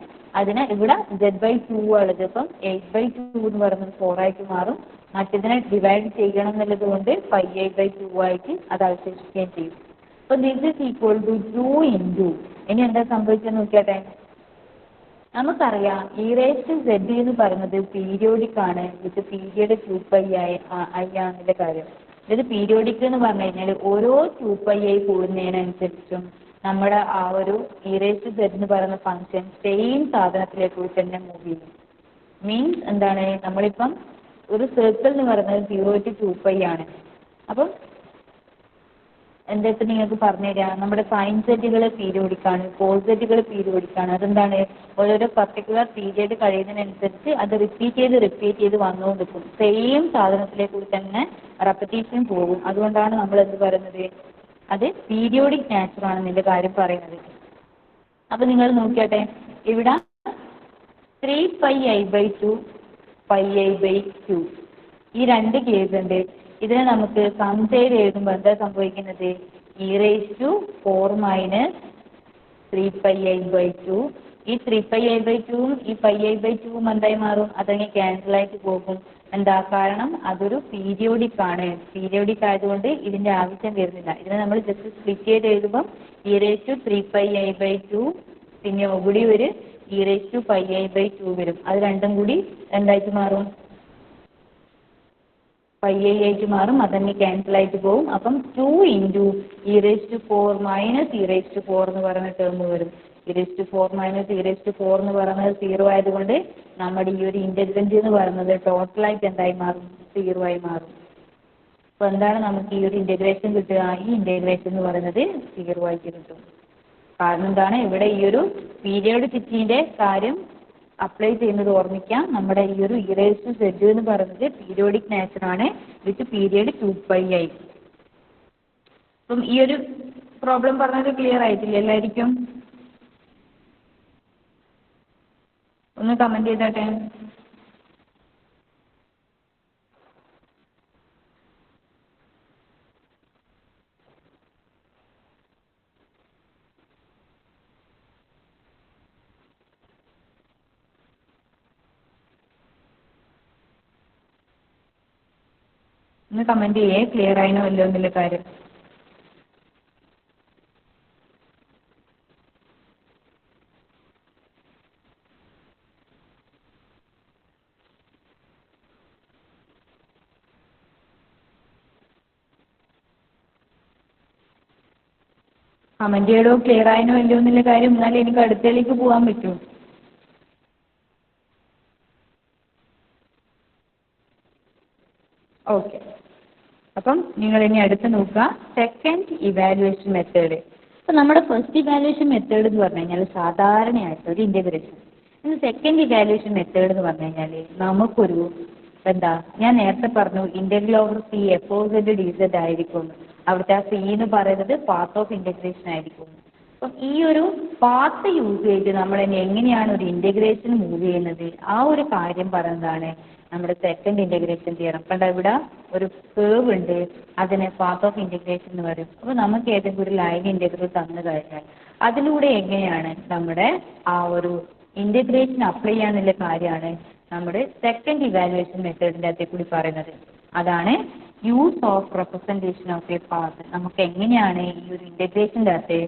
അതിന് ഇവിടെ z/2 ഉള്ളത്. അപ്പം 8/2 എന്ന് പറയുന്നത് 4 ആയിട്ട് മാറും. മറ്റതിനെ ഡിവൈഡ് ചെയ്യണം എന്നുള്ളത് കൊണ്ട് πi/2 ആയിട്ട് അത് അവശേഷിക്കുകയും ചെയ്യും. അപ്പം ദിസ് ഇസ് ഈക്വൽ ടു 2 ഇനി എന്താ സംഭവിച്ചെന്ന് നോക്കിയാട്ടെ. നമുക്കറിയാം e⁻z എന്ന് പറയുന്നത് പീരിയോഡിക് ആണ്. വിത്ത് പീരിയഡ് 2πi ആണെന്നുള്ള കാര്യം. ഇത് പീരിയോഡിക് എന്ന് പറഞ്ഞു കഴിഞ്ഞാൽ ഓരോ 2πi കൂടുന്നതിനനുസരിച്ചും നമ്മുടെ ആ ഒരു e⁻z എന്ന് പറയുന്ന ഫംഗ്ഷൻ സെയിം സാധനത്തിലേക്ക് തന്നെ മൂവ് ചെയ്യും. മീൻസ് എന്താണ്? നമ്മളിപ്പം ഒരു സർക്കിൾ എന്ന് പറയുന്നത് 0 to 2π ആണ്. അപ്പം എന്താ നിങ്ങൾക്ക് പറഞ്ഞു തരാം? നമ്മുടെ സൈൻ സെറ്റുകൾ പീരിയോഡിക് ആണ്, കോസ് സെറ്റുകൾ പീരിയോഡിക് ആണ്. അതെന്താണ്? ഓരോരോ പർട്ടിക്കുലർ പീരിയഡ് കഴിയുന്നതിനനുസരിച്ച് അത് റിപ്പീറ്റ് ചെയ്ത് വന്നുകൊണ്ടിരിക്കും. സെയിം സാധനത്തിലേക്ക് തന്നെ റെപ്പറ്റീഷൻ പോകും. അതുകൊണ്ടാണ് നമ്മൾ എന്ത് പറയുന്നത്? അത് പീരിയോഡിക് നാച്ചർ ആണെന്നുള്ള കാര്യം പറയുന്നത്. അപ്പം നിങ്ങൾ നോക്കിയാട്ടെ, ഇവിടെ 3πi/2 πi/2 ഈ രണ്ട് കേസ് ഉണ്ട്. ഇതിനെ നമുക്ക് സം ചെയ്ത് എഴുതുമ്പോൾ എന്താ സംഭവിക്കുന്നത്? e⁻4-3πi/2 ഈ 3πi/2 ഈ πi/2 എന്തായി മാറും? അതങ്ങ് ക്യാൻസൽ ആയിട്ട് പോകും. എന്താ കാരണം? അതൊരു പീരിയോഡിക് ആണ്. പീരിയോഡിക് ആയതുകൊണ്ട് ഇതിന്റെ ആവശ്യം വരുന്നില്ല. ഇതിനെ നമ്മൾ ജസ്റ്റ് സ്പ്ലിറ്റ് ചെയ്ത് എഴുതുമ്പം e⁻3πi/2 പിന്നെ കൂടി ഒരു e⁻πi/2 വരും. അത് രണ്ടും കൂടി എന്തായിട്ട് മാറും? πi ആയിട്ട് മാറും. അതന്നെ ക്യാൻസൽ ആയിട്ട് പോകും. അപ്പം 2 × e⁻4 എന്ന് പറയുന്ന ടേം വരും. e⁻4 എന്ന് പറയുന്നത് 0 ആയതുകൊണ്ട് നമ്മുടെ ഈ ഒരു ഇന്റഗ്രന്റ് എന്ന് പറയുന്നത് ടോട്ടലായിട്ട് എന്തായി മാറും? 0 ആയി മാറും. അപ്പോൾ എന്താണ് നമുക്ക് ഈ ഒരു ഇന്റഗ്രേഷൻ കിട്ടുക? ഈ ഇന്റഗ്രേഷൻ എന്ന് പറയുന്നത് 0 ആയിട്ട് കിട്ടും. കാരണം എന്താണ്? ഇവിടെ ഈ ഒരു പീരിയോഡിസിറ്റിന്റെ കാര്യം അപ്ലൈ ചെയ്യുന്നത് ഓർമ്മിക്കാം. നമ്മുടെ ഈ ഒരു e⁻z എന്ന് പറയുന്നത് പീരിയോഡിക് നേച്ചറാണ് വിത്ത് പീരിയഡ് 2π ആയി. അപ്പം ഈ ഒരു പ്രോബ്ലം പറഞ്ഞത് ക്ലിയർ ആയിട്ടില്ല എല്ലാവർക്കും? ഒന്ന് കമന്റ് ചെയ്താട്ടെ. ഒന്ന് കമന്റ് ചെയ്യേ ക്ലിയർ ആയിനോ അല്ലോ എന്നുള്ള കാര്യം. കമന്റ് ചെയ്യടോ ക്ലിയർ ആയിനോ അല്ലോ എന്നുള്ള കാര്യം, എന്നാലേ എനിക്ക് അടുത്തതിലേക്ക് പോകാൻ പറ്റൂ. ഓക്കെ, അപ്പം നിങ്ങൾ ഇനി അടുത്ത് നോക്കുക സെക്കൻഡ് ഇവാലുവേഷൻ മെത്തേഡ്. അപ്പം നമ്മുടെ ഫസ്റ്റ് ഇവാലുവേഷൻ മെത്തേഡ് എന്ന് പറഞ്ഞു കഴിഞ്ഞാൽ സാധാരണയായിട്ട് ഒരു ഇൻ്റഗ്രേഷൻ. ഇനി സെക്കൻഡ് ഇവാലുവേഷൻ മെത്തേഡ് എന്ന് പറഞ്ഞു കഴിഞ്ഞാൽ നമുക്കൊരു എന്താ, ഞാൻ നേരത്തെ പറഞ്ഞു ഇന്റഗ്രൽ ഓവർ സി f(z)dz ആയിരിക്കും. അവിടുത്തെ ആ സി എന്ന് പറയുന്നത് പാത്ത് ഓഫ് ഇൻ്റഗ്രേഷൻ ആയിരിക്കും. അപ്പം ഈ ഒരു പാത്ത് യൂസ് ചെയ്ത് നമ്മൾ എങ്ങനെയാണ് ഒരു ഇൻ്റഗ്രേഷൻ മൂവ് ചെയ്യുന്നത് ആ ഒരു കാര്യം പറയുന്നതാണ് നമ്മുടെ സെക്കൻഡ് ഇൻ്റഗ്രേഷൻ തിയറം. കണ്ട ഇവിടെ ഒരു കേർവ് ഉണ്ട്, അതിനെ പാത്ത് ഓഫ് ഇൻ്റഗ്രേഷൻ എന്ന് പറയും. അപ്പോൾ നമുക്ക് ഏതെങ്കിലും ഒരു ലൈൻ ഇൻ്റഗ്രൽ തന്നു കഴിഞ്ഞാൽ അതിലൂടെ എങ്ങനെയാണ് നമ്മുടെ ആ ഒരു ഇൻ്റഗ്രേഷൻ അപ്ലൈ ചെയ്യാനുള്ള കാര്യമാണ് നമ്മുടെ സെക്കൻഡ് ഇവാലുവേഷൻ മെത്തേഡിൻ്റെ അകത്തെ കൂടി പറയുന്നത്. അതാണ് use of representation of A path. നമുക്ക് എങ്ങനെയാണ് ഈ ഒരു ഇൻ്റഗ്രേഷൻ്റെ അകത്ത്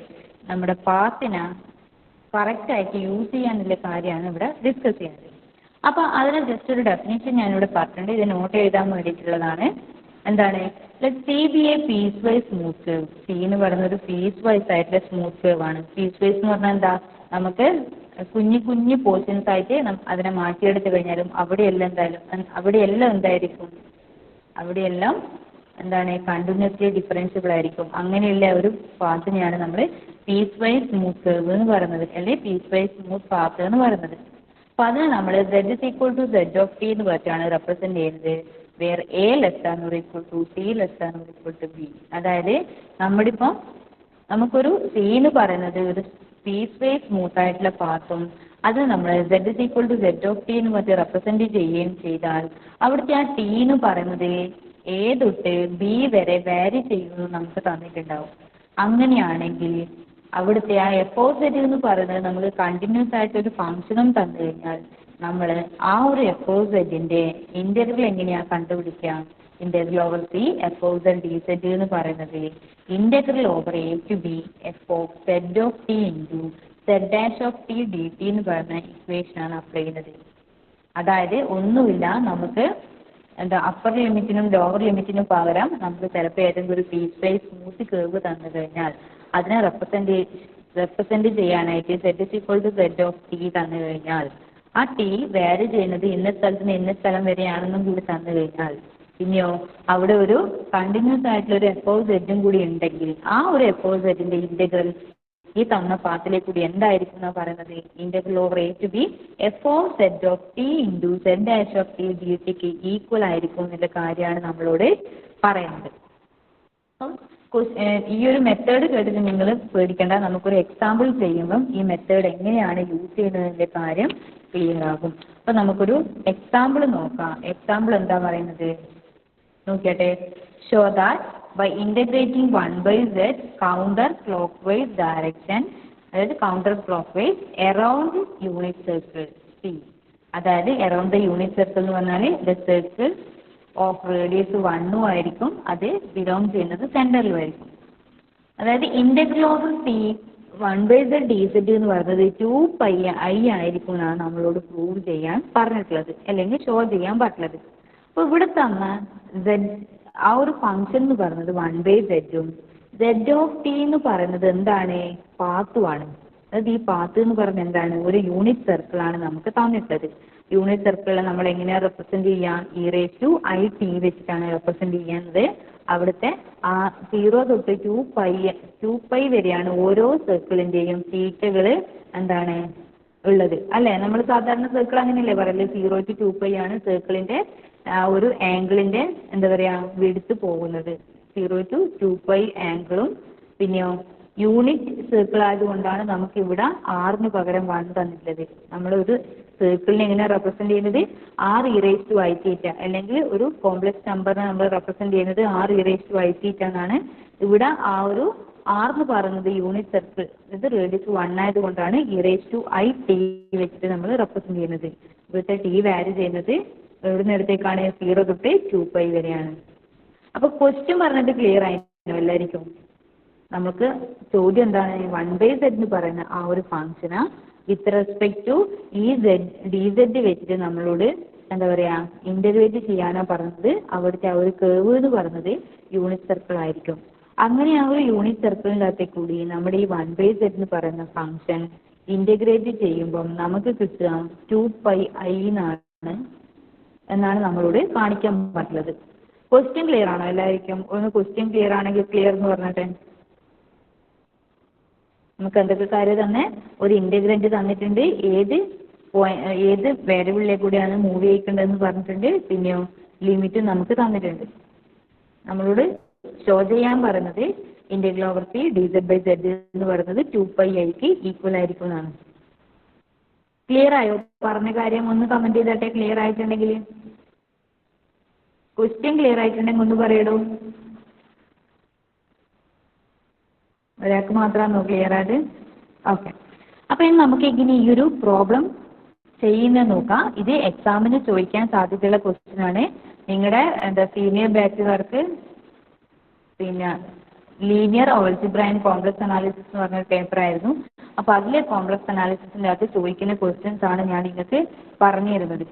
നമ്മുടെ പാത്തിനെ കറക്റ്റായിട്ട് യൂസ് ചെയ്യാനുള്ള കാര്യമാണ് ഇവിടെ ഡിസ്കസ് ചെയ്യുന്നത്. അപ്പോൾ അതിന് ജസ്റ്റ് ഒരു ഡെഫിനേഷൻ ഞാനിവിടെ പറഞ്ഞിട്ടുണ്ട്, ഇത് നോട്ട് എഴുതാൻ വേണ്ടിയിട്ടുള്ളതാണ്. എന്താണ്, let C be a piecewise smooth curve. C എന്ന് പറയുന്ന ഒരു പീസ് വൈസ് ആയിട്ടുള്ള സ്മൂത്ത് കേവ് ആണ്. പീസ് വൈസ് എന്ന് പറഞ്ഞാൽ എന്താ, നമുക്ക് കുഞ്ഞു കുഞ്ഞു പോർഷൻസ് ആയിട്ട് അതിനെ മാറ്റിയെടുത്ത് കഴിഞ്ഞാലും അവിടെയെല്ലാം എന്തായിരിക്കും, അവിടെയെല്ലാം എന്താണ് കണ്ടിന്യൂസ്ലി ഡിഫറൻഷ്യബിൾ ആയിരിക്കും. അങ്ങനെയുള്ള ഒരു പാത്തിനെയാണ് നമ്മൾ പീസ് വൈസ് സ്മൂത്ത് കേവ് എന്ന് പറയുന്നത്, അല്ലെങ്കിൽ പീസ് വൈസ് സ്മൂത്ത് പാത്ത് എന്ന് പറയുന്നത്. അപ്പോൾ അതിന് നമ്മൾ z = z(t) എന്ന് പറഞ്ഞാണ് റെപ്രസെന്റ് ചെയ്യുന്നത്. Where a < t < b. അതായത് നമ്മളിപ്പം നമുക്കൊരു സി എന്ന് പറയുന്നത് ഒരു പീസ് വൈസ് സ്മൂത്ത് ആയിട്ടുള്ള പാത്തും അത് നമ്മൾ z = z(t) എന്ന് പറഞ്ഞ് റെപ്രസെന്റ് ചെയ്യുകയും ചെയ്താൽ അവിടുത്തെ ആ ടി എന്ന് പറയുന്നത് a തൊട്ട് b വരെ വാരി ചെയ്യുന്നു നമുക്ക് തന്നിട്ടുണ്ടാവും. അങ്ങനെയാണെങ്കിൽ അവിടുത്തെ ആ f(z) എന്ന് പറയുന്നത് നമ്മൾ കണ്ടിന്യൂസ് ആയിട്ട് ഒരു ഫംഗ്ഷനും തന്നു കഴിഞ്ഞാൽ നമ്മൾ ആ ഒരു f(z)ന്റെ ഇന്റഗ്രൽ എങ്ങനെയാ കണ്ടുപിടിക്കുക? ഇന്റഗ്രൽ ഓവർ സി f(z)dz എന്ന് പറയുന്നത് integral over a to b f(z)(t) into z'(t) എന്ന് പറയുന്ന ഇക്വേഷനാണ് അപ്ലൈ ചെയ്യുന്നത്. അതായത് ഒന്നുമില്ല, നമുക്ക് എന്താ അപ്പർ ലിമിറ്റിനും ലോവർ ലിമിറ്റിനും പകരം നമുക്ക് ചിലപ്പോൾ ഏതെങ്കിലും ഒരു പീസ് വൈസ് സ്മൂത്ത് കേർവ് തന്നു കഴിഞ്ഞാൽ അതിനെ റെപ്രസെന്റ് ചെയ്യാനായിട്ട് z z(t) തന്നു കഴിഞ്ഞാൽ ആ ടി വാരി ചെയ്യുന്നത് ഇന്ന സ്ഥലത്തിന് ഇന്ന സ്ഥലം വരെയാണെന്നും കൂടി തന്നു കഴിഞ്ഞാൽ പിന്നെയോ അവിടെ ഒരു കണ്ടിന്യൂസ് ആയിട്ടുള്ള ഒരു f(z) കൂടി ഉണ്ടെങ്കിൽ ആ ഒരു f(z)ന്റെ ഇന്റഗ്രൽ ഈ തവണ പാത്തിലേക്ക് കൂടി എന്തായിരിക്കും എന്നാ പറയുന്നത്, integral over a to b f(z)(t) into z'(t)dt equal ആയിരിക്കും എന്നുള്ള കാര്യമാണ് നമ്മളോട് പറയുന്നത്. ഈ ഒരു മെത്തേഡ് കേട്ടിട്ട് നിങ്ങൾ പേടിക്കേണ്ട, നമുക്കൊരു എക്സാമ്പിൾ ചെയ്യുമ്പം ഈ മെത്തേഡ് എങ്ങനെയാണ് യൂസ് ചെയ്യുന്നതിൻ്റെ കാര്യം ക്ലിയർ ആകും. അപ്പം നമുക്കൊരു എക്സാമ്പിൾ നോക്കാം. എക്സാമ്പിൾ എന്താ പറയുന്നത് നോക്കിയാട്ടെ. Show that by integrating 1/z counter clockwise direction, അതായത് counter clockwise around unit circle C. അതായത് around the unit circle എന്ന് പറഞ്ഞാൽ the circle of radius 1 ആയിരിക്കും, അത് ബിലോങ് ചെയ്യുന്നത് സെൻറ്ററിലും ആയിരിക്കും. അതായത് ഇന്റഗ്രൽ ഓവർ സി 1/z(dz) എന്ന് പറയുന്നത് 2πi ആയിരിക്കും എന്നാണ് നമ്മളോട് പ്രൂവ് ചെയ്യാൻ പറഞ്ഞിട്ടുള്ളത്, അല്ലെങ്കിൽ ഷോ ചെയ്യാൻ പറഞ്ഞിട്ടുള്ളത്. അപ്പോൾ ഇവിടെ തന്ന ആ ഒരു ഫംഗ്ഷൻ എന്ന് പറയുന്നത് 1/z ഉം z(t) എന്ന് പറയുന്നത് എന്താണ്, പാത്തുമാണ്. അതായത് ഈ പാത്ത് എന്ന് പറയുന്നത് എന്താണ്, ഒരു യൂണിറ്റ് സർക്കിളാണ് നമുക്ക് തന്നിട്ടുള്ളത്. യൂണിറ്റ് സർക്കിളിൽ നമ്മൾ എങ്ങനെയാണ് റെപ്രസെന്റ് ചെയ്യാം, e⁻it വെച്ചിട്ടാണ് റെപ്രസെന്റ് ചെയ്യുന്നത്. അവിടുത്തെ ആ 0 തൊട്ട് 2π വരെയാണ് ഓരോ സർക്കിളിന്റെയും തീറ്റകൾ എന്താണ് ഉള്ളത് അല്ലേ? നമ്മൾ സാധാരണ സർക്കിൾ അങ്ങനെയല്ലേ പറയല്, 0 to 2π ആണ് സർക്കിളിന്റെ ഒരു ആംഗിളിന്റെ എന്താ പറയാ വിഡ്ത്ത് പോകുന്നത്. 0 to 2π ആംഗിളും പിന്നെയോ യൂണിറ്റ് സർക്കിൾ ആയതുകൊണ്ടാണ് നമുക്ക് ഇവിടെ ആറിന് പകരം 1 തന്നിട്ടുള്ളത്. നമ്മളൊരു സർക്കിളിനെ എങ്ങനെയാണ് റെപ്രസെന്റ് ചെയ്യുന്നത്? r e⁻θ അല്ലെങ്കിൽ ഒരു കോംപ്ലക്സ് നമ്പറിനെ നമ്മൾ റെപ്രസെന്റ് ചെയ്യുന്നത് r e⁻θ എന്നാണ്. ഇവിടെ ആ ഒരു r എന്ന് പറയുന്നത് യൂണിറ്റ് സർക്കിൾ, ഇത് റേഡിയസ് 1 ആയതുകൊണ്ടാണ് e⁻it വെച്ചിട്ട് നമ്മൾ റെപ്രസെന്റ് ചെയ്യുന്നത്. ഇവിടുത്തെ t വാല്യൂ ചെയ്യുന്നത് എവിടെ നേരത്തേക്കാണ്? 0 തൊട്ട് 2π വരെയാണ്. അപ്പൊ ക്വസ്റ്റ്യൻ പറഞ്ഞിട്ട് ക്ലിയർ ആയിരുന്നു എല്ലാവർക്കും? നമുക്ക് ചോദ്യം എന്താണ്? 1/z എന്ന് പറയുന്ന ആ ഒരു ഫംഗ്ഷന് വിത്ത് റെസ്പെക്ട് ടു ഈ dz വെച്ചിട്ട് നമ്മളോട് എന്താ പറയാ ഇന്റഗ്രേറ്റ് ചെയ്യാനാ പറഞ്ഞത്. അവിടുത്തെ ആ ഒരു കേർവ് എന്ന് പറയുന്നത് യൂണിറ്റ് സർക്കിൾ ആയിരിക്കും. അങ്ങനെ ആ ഒരു യൂണിറ്റ് സർക്കിളിൻ്റെ അകത്തേക്ക് കൂടി നമ്മുടെ ഈ 1/z എന്ന് പറയുന്ന ഫംഗ്ഷൻ ഇന്റഗ്രേറ്റ് ചെയ്യുമ്പം നമുക്ക് കിട്ടുക 2πi എന്നാണ് നമ്മളോട് കാണിക്കാൻ പറ്റുന്നത്. ക്വസ്റ്റ്യൻ ക്ലിയർ ആണോ എല്ലാവർക്കും? ഒന്ന് ക്വസ്റ്റ്യൻ ക്ലിയർ ആണെങ്കിൽ ക്ലിയർ എന്ന് പറഞ്ഞിട്ട്. നമുക്ക് എന്തൊക്കെ കാര്യം തന്നെ ഒരു ഇന്റഗ്രന്റ് തന്നിട്ടുണ്ട്, ഏത് വേരിയബിളിലേക്ക് കൂടിയാണ് മൂവ് ചെയ്യിക്കേണ്ടതെന്ന് പറഞ്ഞിട്ടുണ്ട്, പിന്നെയോ ലിമിറ്റും നമുക്ക് തന്നിട്ടുണ്ട്. നമ്മളോട് ഷോ ചെയ്യാൻ പറയുന്നത് ഇന്റഗ്രൽ ഓവർ പി dz/z എന്ന് പറയുന്നത് 2πiക്ക് ഈക്വൽ ആയിരിക്കും എന്നാണ്. ക്ലിയർ ആയോ? പറഞ്ഞ കാര്യം ഒന്ന് കമന്റ് ചെയ്തട്ടെ ക്ലിയർ ആയിട്ടുണ്ടെങ്കിൽ. ക്വസ്റ്റ്യൻ ക്ലിയർ ആയിട്ടുണ്ടെങ്കിൽ ഒന്ന് പറയടോ. ഒരാൾക്ക് മാത്രമാണോ ക്ലിയർ ആയത്? ഓക്കെ. അപ്പൊ ഇനി നമുക്ക് ഇങ്ങനെ ഈ ഒരു പ്രോബ്ലം ചെയ്യുന്നത് നോക്കാം. ഇത് എക്സാമിന് ചോദിക്കാൻ സാധ്യതയുള്ള ക്വസ്റ്റ്യൻ ആണ്. നിങ്ങളുടെ സീനിയർ ബാച്ചുകാർക്ക് പിന്നെ linear algebra and complex analysis എന്ന് പറഞ്ഞ പേപ്പർ ആയിരുന്നു. അപ്പോൾ അതിലെ കോംപ്ലക്സ് അനാലിസിസിൻ്റെ അകത്ത് ചോദിക്കുന്ന ക്വസ്റ്റ്യൻസ് ആണ് ഞാൻ നിങ്ങൾക്ക് പറഞ്ഞു തരുന്നത്.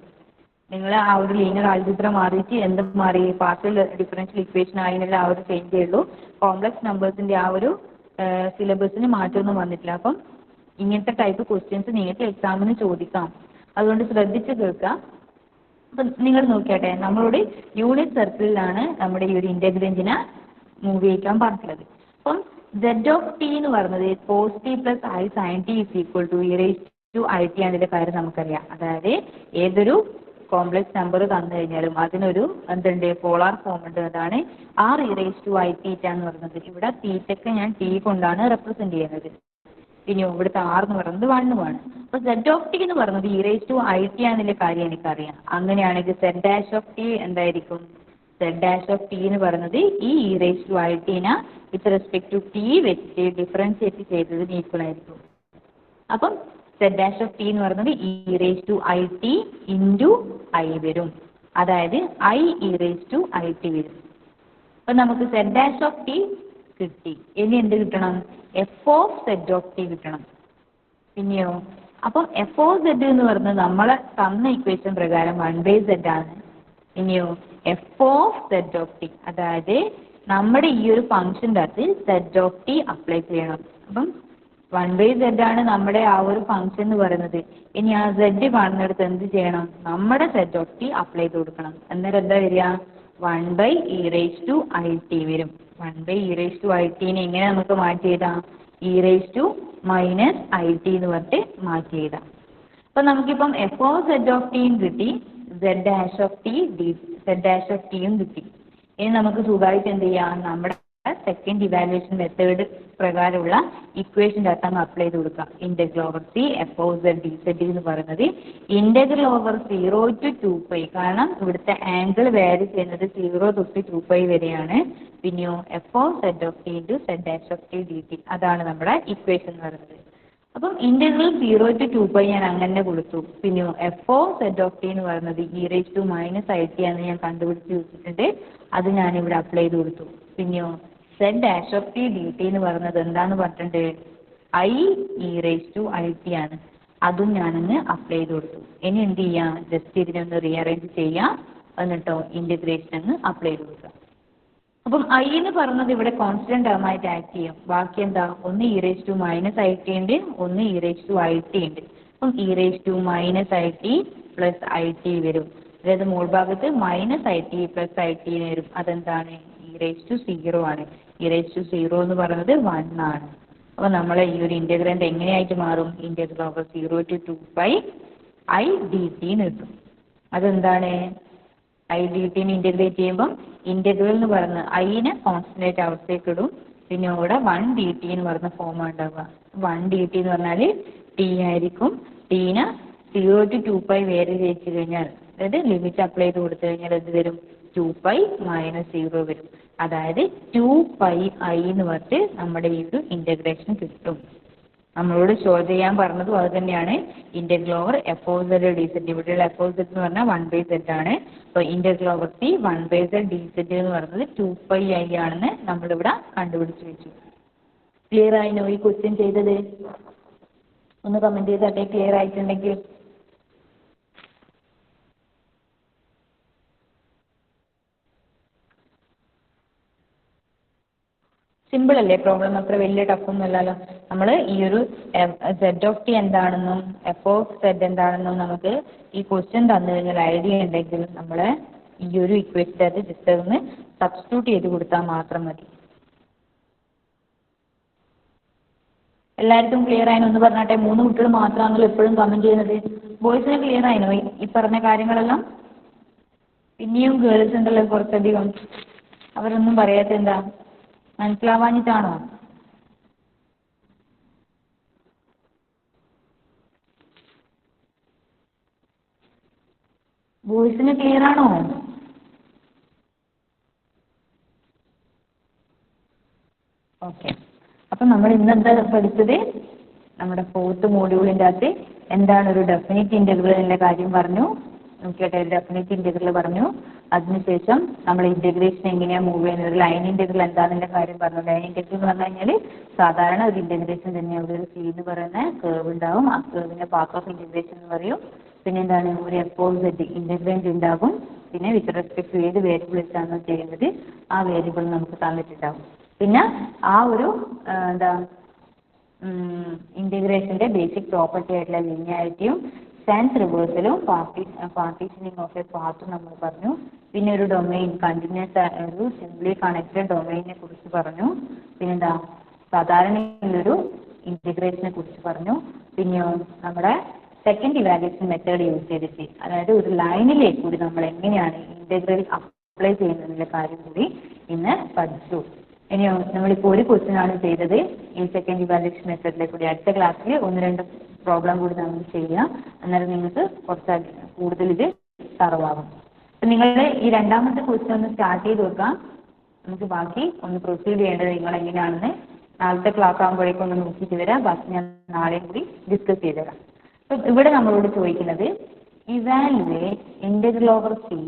നിങ്ങൾ ആ ഒരു ലീനിയർ ആൾജിബ്ര മാറിയിട്ട് എന്ത് മാറി? പാർഷ്യൽ ഡിഫറൻഷ്യൽ ഇക്വേഷൻ ആയിരുന്നില്ല ആ ഒരു ചേഞ്ച് ചെയ്യുള്ളൂ. കോംപ്ലക്സ് നമ്പേഴ്സിൻ്റെ ആ ഒരു സിലബസിന് മാറ്റമൊന്നും വന്നിട്ടില്ല. അപ്പം ഇങ്ങനത്തെ ടൈപ്പ് ക്വസ്റ്റ്യൻസ് നിങ്ങൾക്ക് എക്സാമിന് ചോദിക്കാം. അതുകൊണ്ട് ശ്രദ്ധിച്ച് കേൾക്കുക. അപ്പം നിങ്ങൾ നോക്കിയാട്ടെ, നമ്മളോട് യൂണിറ്റ് സർക്കിളിലാണ് നമ്മുടെ ഈ ഒരു ഇൻ്റഗ്രൻറ്റിനെ മൂവ് ചെയ്യിക്കാൻ പറഞ്ഞിട്ടുള്ളത്. അപ്പം z(t) എന്ന് പറയുന്നത് cos t plus i sin t is equal to e⁻it ആണെന്റെ കാര്യം നമുക്കറിയാം. അതായത് ഏതൊരു കോംപ്ലക്സ് നമ്പർ തന്നു കഴിഞ്ഞാലും അതിനൊരു എന്തുണ്ട്? പോളാർ ഫോം ഉണ്ട്. അതാണ് r e⁻it എന്ന് പറയുന്നത്. ഇവിടെ തീറ്റയ്ക്ക് ഞാൻ t കൊണ്ടാണ് റെപ്രസെന്റ് ചെയ്യുന്നത്. പിന്നെ ഇവിടുത്തെ r എന്ന് പറയുന്നത് 1 ആണ്. അപ്പോൾ z(t) എന്ന് പറയുന്നത് e⁻it ആണെന്നുള്ള കാര്യം എനിക്കറിയാം. അങ്ങനെയാണെങ്കിൽ z' എന്തായിരിക്കും? z' എന്ന് പറയുന്നത് ഈ e⁻it-നെ വിത്ത് റെസ്പെക്ട് ടു t വെച്ചിട്ട് ഡിഫറൻഷിയേറ്റ് ചെയ്തതിന് ഈക്വൽ ആയിരിക്കും. അപ്പം z' എന്ന് പറയുന്നത് e⁻it ഇൻറ്റു i വരും. അതായത് i e⁻it വരും. അപ്പം നമുക്ക് z' കിട്ടി. ഇനി എന്ത് കിട്ടണം? f(z)(t) കിട്ടണം. പിന്നെയോ അപ്പം f(z) എന്ന് പറയുന്നത് നമ്മളെ തന്ന ഇക്വേഷൻ പ്രകാരം 1/z ആണ്. ഇനിയോ f(z)(t) അതായത് നമ്മുടെ ഈ ഒരു ഫംഗ്ഷൻ്റെ അകത്ത് z(t) അപ്ലൈ ചെയ്യണം. അപ്പം 1/z ആണ് നമ്മുടെ ആ ഒരു ഫംഗ്ഷൻ എന്ന് പറയുന്നത്. ഇനി ആ z കാണുന്നിടത്ത് എന്ത് ചെയ്യണം? നമ്മുടെ z(t) അപ്ലൈ ചെയ്ത് കൊടുക്കണം. അന്നേരം എന്താ വരിക? 1/e⁻it വരും. 1/e⁻it എങ്ങനെ നമുക്ക് മാറ്റി എഴുതാം? e⁻−it എന്ന് പറഞ്ഞിട്ട് മാറ്റി എഴുതാം. അപ്പം നമുക്കിപ്പം f(z)(t) കിട്ടി, z'(t)യും കിട്ടി. ഇനി നമുക്ക് സുഖമായിട്ട് എന്ത് ചെയ്യാം? നമ്മുടെ സെക്കൻഡ് ഇവാലുവേഷൻ മെത്തേഡ് പ്രകാരമുള്ള ഇക്വേഷൻ്റെ അകത്ത് അങ്ങ് അപ്ലൈ ചെയ്ത് കൊടുക്കാം. ഇന്റഗ്രൽ ഓവർ c f(z)dz എന്ന് പറയുന്നത് ഇന്റഗ്രൽ ഓവർ 0 to 2π. കാരണം ഇവിടുത്തെ ആംഗിൾ വാരി ചെയ്യുന്നത് 0 തൊട്ട് 2π വരെയാണ്. പിന്നെയോ f(z)(t) ഇൻറ്റു z'(t) dt അതാണ് നമ്മുടെ ഇക്വേഷൻ എന്ന് പറയുന്നത്. അപ്പം ഇന്റഗ്രൽ 0 to 2π ഞാൻ അങ്ങനെ കൊടുത്തു. പിന്നെയോ f(z)(t) എന്ന് പറയുന്നത് e⁻−it ആണ് ഞാൻ കണ്ടുപിടിച്ച് വെച്ചിട്ടുണ്ട്. അത് ഞാനിവിടെ അപ്ലൈ ചെയ്ത് കൊടുത്തു. പിന്നെയോ z'(t) dt എന്ന് പറയുന്നത് എന്താന്ന് പറഞ്ഞിട്ടുണ്ട്? i e⁻it ആണ്. അതും ഞാനങ്ങ് അപ്ലൈ ചെയ്ത് കൊടുത്തു. ഇനി എന്ത് ചെയ്യാം? ജസ്റ്റ് ഇതിനൊന്ന് റീഅറേഞ്ച് ചെയ്യാം. എന്നിട്ടോ ഇൻ്റഗ്രേഷൻ അങ്ങ് അപ്ലൈ ചെയ്ത് കൊടുക്കാം. അപ്പം i എന്ന് പറയുന്നത് ഇവിടെ കോൺസ്റ്റന്റ് ടേം ആയിട്ട് ആക്ട് ചെയ്യും. ബാക്കി എന്താ? ഒന്ന് e⁻−it ഉണ്ട്, ഒന്ന് e⁻it ഉണ്ട്. അപ്പം e⁻−it പ്ലസ് it വരും. അതായത് മോൾ ഭാഗത്ത് -it പ്ലസ് it വരും. അതെന്താണ്? e⁻0 ആണ്. e⁻0 എന്ന് പറയുന്നത് 1 ആണ്. അപ്പോൾ നമ്മളെ ഈ ഒരു ഇൻ്റഗ്രൻ്റ് എങ്ങനെയായിട്ട് മാറും? Integral over 0 to 2 pi I dt എന്ന് കിട്ടും. അതെന്താണ്? ഐ ഡി ടിനെ ഇൻ്റഗ്രേറ്റ് ചെയ്യുമ്പം ഇൻ്റഗ്രൽ എന്ന് പറയുന്നത് ഐനെ കോൺസ്റ്റൻ്റ് ആയിട്ട് അവിടത്തേക്ക് ഇടും. പിന്നെ ഇവിടെ 1 ഡി ടി എന്ന് പറയുന്ന ഫോമാണ് ഉണ്ടാവുക. 1 ഡി ടി എന്ന് പറഞ്ഞാൽ ടി ആയിരിക്കും. ടീനെ 0 to 2 pi വേറെ ചെയ്യിച്ചു കഴിഞ്ഞാൽ, അതായത് ലിമിറ്റ് അപ്ലൈ ചെയ്ത് കൊടുത്തു കഴിഞ്ഞാൽ എന്ത് വരും? 2 pi - 0 വരും. അതായത് 2 pi I എന്ന് പറഞ്ഞിട്ട് നമ്മുടെ ഈ ഒരു ഇൻ്റഗ്രേഷൻ കിട്ടും. നമ്മളോട് സോൾവ് ചെയ്യാൻ പറഞ്ഞതും അത് തന്നെയാണ്. Integral over F of Z D Z. ഇവിടെയുള്ള എഫ് ഓഫ് സെഡ് എന്ന് പറഞ്ഞാൽ 1/z ആണ്. അപ്പോൾ integral over T 1/z D Z എന്ന് പറയുന്നത് 2 pi I ആണെന്ന് നമ്മളിവിടെ കണ്ടുപിടിച്ച് വെച്ചു. ക്ലിയർ ആയിനോ ഈ ക്വസ്റ്റ്യൻ ചെയ്തത്? ഒന്ന് കമൻറ്റ് ചെയ്താട്ടെ ക്ലിയർ ആയിട്ടുണ്ടെങ്കിൽ. സിമ്പിൾ അല്ലേ പ്രോബ്ലം? അത്ര വലിയ ടഫൊന്നും അല്ലല്ലോ. നമ്മൾ ഈ ഒരു സെഡ് ഓഫ് ടി എന്താണെന്നും എഫ് ഓഫ് സെഡ് എന്താണെന്നും നമുക്ക് ഈ ക്വസ്റ്റ്യൻ തന്നു കഴിഞ്ഞാൽ ഐഡിയ ഉണ്ടെങ്കിൽ നമ്മൾ ഈ ഒരു ഇക്വേഷൻ്റെ അത് ജസ്റ്റ് ഒന്ന് സബ്സ്റ്റിറ്റ്യൂട്ട് ചെയ്ത് കൊടുത്താൽ മാത്രം മതി. എല്ലാവർക്കും ക്ലിയർ ആയിനോ? ഒന്ന് പറഞ്ഞാട്ടെ. 3 കുട്ടികൾ മാത്രമാണല്ലോ എപ്പോഴും കമൻറ്റ് ചെയ്യുന്നത്. ബോയ്സിന് ക്ലിയർ ആയിനോ ഈ പറഞ്ഞ കാര്യങ്ങളെല്ലാം? പിന്നെയും ഗേൾസ് ഉണ്ടല്ലോ കുറച്ചധികം. അവരൊന്നും പറയാത്ത എന്താ? മനസ്സിലാവാഞ്ഞിട്ടാണോ? ബോയ്സിന് ക്ലിയർ ആണോ? ഓക്കെ. അപ്പം നമ്മൾ ഇന്ന് എന്താ പഠിച്ചത്? നമ്മുടെ 4th മോഡ്യൂളിൻ്റെ അകത്ത് എന്താണ് ഒരു ഡെഫിനിറ്റ് ഇൻ്റഗ്രലിൻ്റെ കാര്യം പറഞ്ഞു. നോക്കിയിട്ട് ഡെഫിനിറ്റ് ഇൻ്റഗ്രൽ പറഞ്ഞു. അതിനുശേഷം നമ്മൾ ഇൻ്റഗ്രേഷൻ എങ്ങനെയാണ് മൂവ് ചെയ്യുന്നത്, ഒരു ലൈൻ ഇൻ്റഗ്രൽ എന്താണെന്നുള്ള കാര്യം പറഞ്ഞു. ലൈൻ ഇൻ്റഗ്രൽ എന്ന് പറഞ്ഞു കഴിഞ്ഞാൽ സാധാരണ ഒരു ഇൻ്റഗ്രേഷൻ തന്നെയാണ്. അവിടെ ഒരു സി എന്ന് പറയുന്ന കേർവ് ഉണ്ടാവും. ആ കേർവിൻ്റെ പാത്ത് ഓഫ് ഇൻ്റഗ്രേഷൻ എന്ന് പറയും. പിന്നെ എന്താണ്? ഒരു എഫ് ഓഫ് സെഡ് ഇൻ്റഗ്രൻ്റ് ഉണ്ടാകും. പിന്നെ വിത്ത് റെസ്പെക്ട് ടു ഏത് വേരിയബിൾ വെച്ചാണ് ചെയ്യുന്നത് ആ വേരിയബിൾ നമുക്ക് തന്നിട്ടുണ്ടാകും. പിന്നെ ആ ഒരു എന്താ ഇൻ്റഗ്രേഷൻ്റെ ബേസിക് പ്രോപ്പർട്ടി ആയിട്ടുള്ള ലീനിയാരിറ്റിയും സെൻസ് റിവേഴ്സലും പാർട്ടീഷനിങ് ഓഫ് എ പാത്തും നമ്മൾ പറഞ്ഞു. പിന്നെ ഒരു ഡൊമെയിൻ കണ്ടിന്യൂസ് ഒരു സിംപ്ലി കണക്റ്റഡ് ഡൊമെയിനെ കുറിച്ച് പറഞ്ഞു. പിന്നെന്താ സാധാരണയുള്ളൊരു ഇൻ്റഗ്രേഷനെ കുറിച്ച് പറഞ്ഞു. പിന്നെയോ നമ്മുടെ സെക്കൻഡ് ഇവാലുവേഷൻ മെത്തേഡ് യൂസ് ചെയ്തിട്ട്, അതായത് ഒരു ലൈനിലേക്ക് കൂടി നമ്മൾ എങ്ങനെയാണ് ഇൻ്റഗ്രൽ അപ്ലൈ ചെയ്യുന്നതിൻ്റെ കാര്യം കൂടി ഇന്ന് പഠിച്ചു. ഇനിയോ നമ്മളിപ്പോൾ ഒരു ക്വസ്റ്റ്യൻ ആണ് ചെയ്തത് ഈ സെക്കൻഡ് ഇവാലുവേഷൻ മെത്തേഡിലേക്ക് കൂടി. അടുത്ത ക്ലാസ്സിൽ 1-2 പ്രോബ്ലം കൂടി നമ്മൾ ചെയ്യാം. അന്നേരം നിങ്ങൾക്ക് കുറച്ച് കൂടുതൽ ഇത് തറവാകും. അപ്പം നിങ്ങൾ ഈ രണ്ടാമത്തെ ക്വസ്റ്റ്യൻ ഒന്ന് സ്റ്റാർട്ട് ചെയ്ത് വെക്കാം. നമുക്ക് ബാക്കി ഒന്ന് പ്രൊസീഡ് ചെയ്യേണ്ടത് നിങ്ങൾ എങ്ങനെയാണെന്ന് നാളത്തെ ക്ലാസ് ആകുമ്പോഴേക്കും ഒന്ന് നോക്കിയിട്ട് വരാം. ബാക്കി ഞാൻ നാളെയും കൂടി ഡിസ്കസ് ചെയ്ത് തരാം. അപ്പം ഇവിടെ നമ്മളോട് ചോദിക്കുന്നത് evaluate integral over T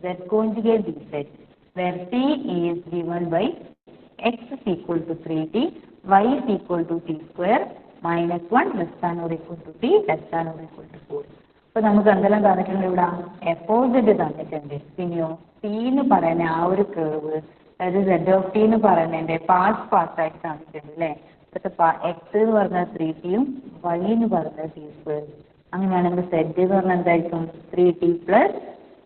z conjugate dz where t is given by x is equal to 3t, y is equal to t square minus 1 less than or equal to t less than or equal to 4. അപ്പോൾ നമുക്ക് എന്തെല്ലാം തന്നിട്ടുണ്ട്? ഇവിടെ F of Z തന്നിട്ടുണ്ട്. പിന്നെയോ T എന്ന് പറയുന്ന ആ ഒരു കേർവ്, അതായത് സെഡ് ഓഫ് ടി എന്ന് പറയുന്നതിൻ്റെ പാർട്സായിട്ട് തന്നിട്ടുണ്ട് അല്ലേ. ഇപ്പോഴത്തെ എക്സ് എന്ന് പറഞ്ഞാൽ 3t വൈ എന്ന് പറയുന്നത് t സ്ക്വയർ. അങ്ങനെയാണെങ്കിൽ സെഡ് എന്ന് പറഞ്ഞാൽ എന്തായിരിക്കും? 3t plus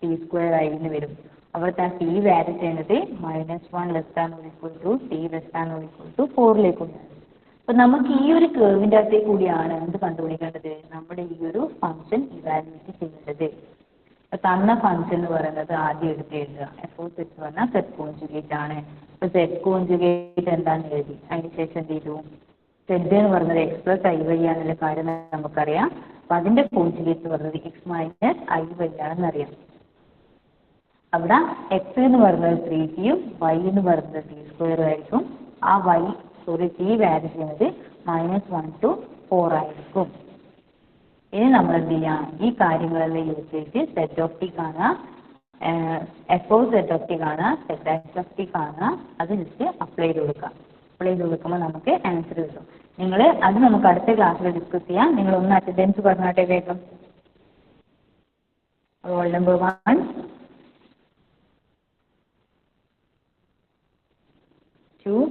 t square i എന്ന് വരും. അവിടുത്തെ ആ ടി വാല്യൂ ചെയ്യുന്നത് -1 less than or equal to t less than or equal to 4ലേക്കുണ്ട്. അപ്പം നമുക്ക് ഈ ഒരു കേർവിൻ്റെ അകത്തേക്ക് കൂടിയാണ് എന്ത് കണ്ടുപിടിക്കേണ്ടത്? നമ്മുടെ ഈ ഒരു ഫംഗ്ഷൻ ഇവാലുവേറ്റ് ചെയ്യേണ്ടത്. തന്ന ഫംഗ്ഷൻ എന്ന് പറയുന്നത് ആദ്യം എടുത്ത് എഴുതുക. എഫ് ഓഫ് സെഡ് എന്ന് പറഞ്ഞാൽ സെഡ് കോൺജുഗേറ്റ് ആണ്. അപ്പോൾ സെഡ് കോൺജുഗേറ്റ് എന്താണെന്ന് എഴുതി. അതിനുശേഷം എന്ത് ചെയ്തു? സെഡ് എന്ന് പറയുന്നത് എക്സ് പ്ലസ് ഐ വൈ ആണെന്നുള്ള കാര്യം നമുക്കറിയാം. അപ്പം അതിൻ്റെ കോൺജുഗേറ്റ് എന്ന് പറയുന്നത് എക്സ് മൈനസ് ഐ വൈ ആണെന്നറിയാം. അവിടെ എക്സ് എന്ന് പറയുന്നത് 3t വൈ എന്ന് പറയുന്നത് t സ്ക്വയറും ആയിരിക്കും. ആ ടി വാല്യൂ ചെയ്യുന്നത് -1 to 4 ആയിരിക്കും. ഇനി നമ്മൾ എന്ത് ചെയ്യാം? ഈ കാര്യങ്ങളെല്ലാം യൂസ് ചെയ്ത് സെറ്റ് ഓഫ് ടി കാണുക, F of set of T കാണുക, സെറ്റ് എക്സ് ഓഫ് ടി കാണുക. അത് ജസ്റ്റ് അപ്ലൈ ചെയ്ത് കൊടുക്കുക. അപ്ലൈ ചെയ്ത് കൊടുക്കുമ്പോൾ നമുക്ക് ആൻസർ കിട്ടും. അത് നമുക്ക് അടുത്ത ക്ലാസ്സിൽ ഡിസ്കസ് ചെയ്യാം. നിങ്ങൾ ഒന്ന് അറ്റൻഡൻസ് പറഞ്ഞാട്ടെ വേഗം. Roll number 1, 2,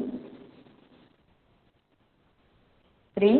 3,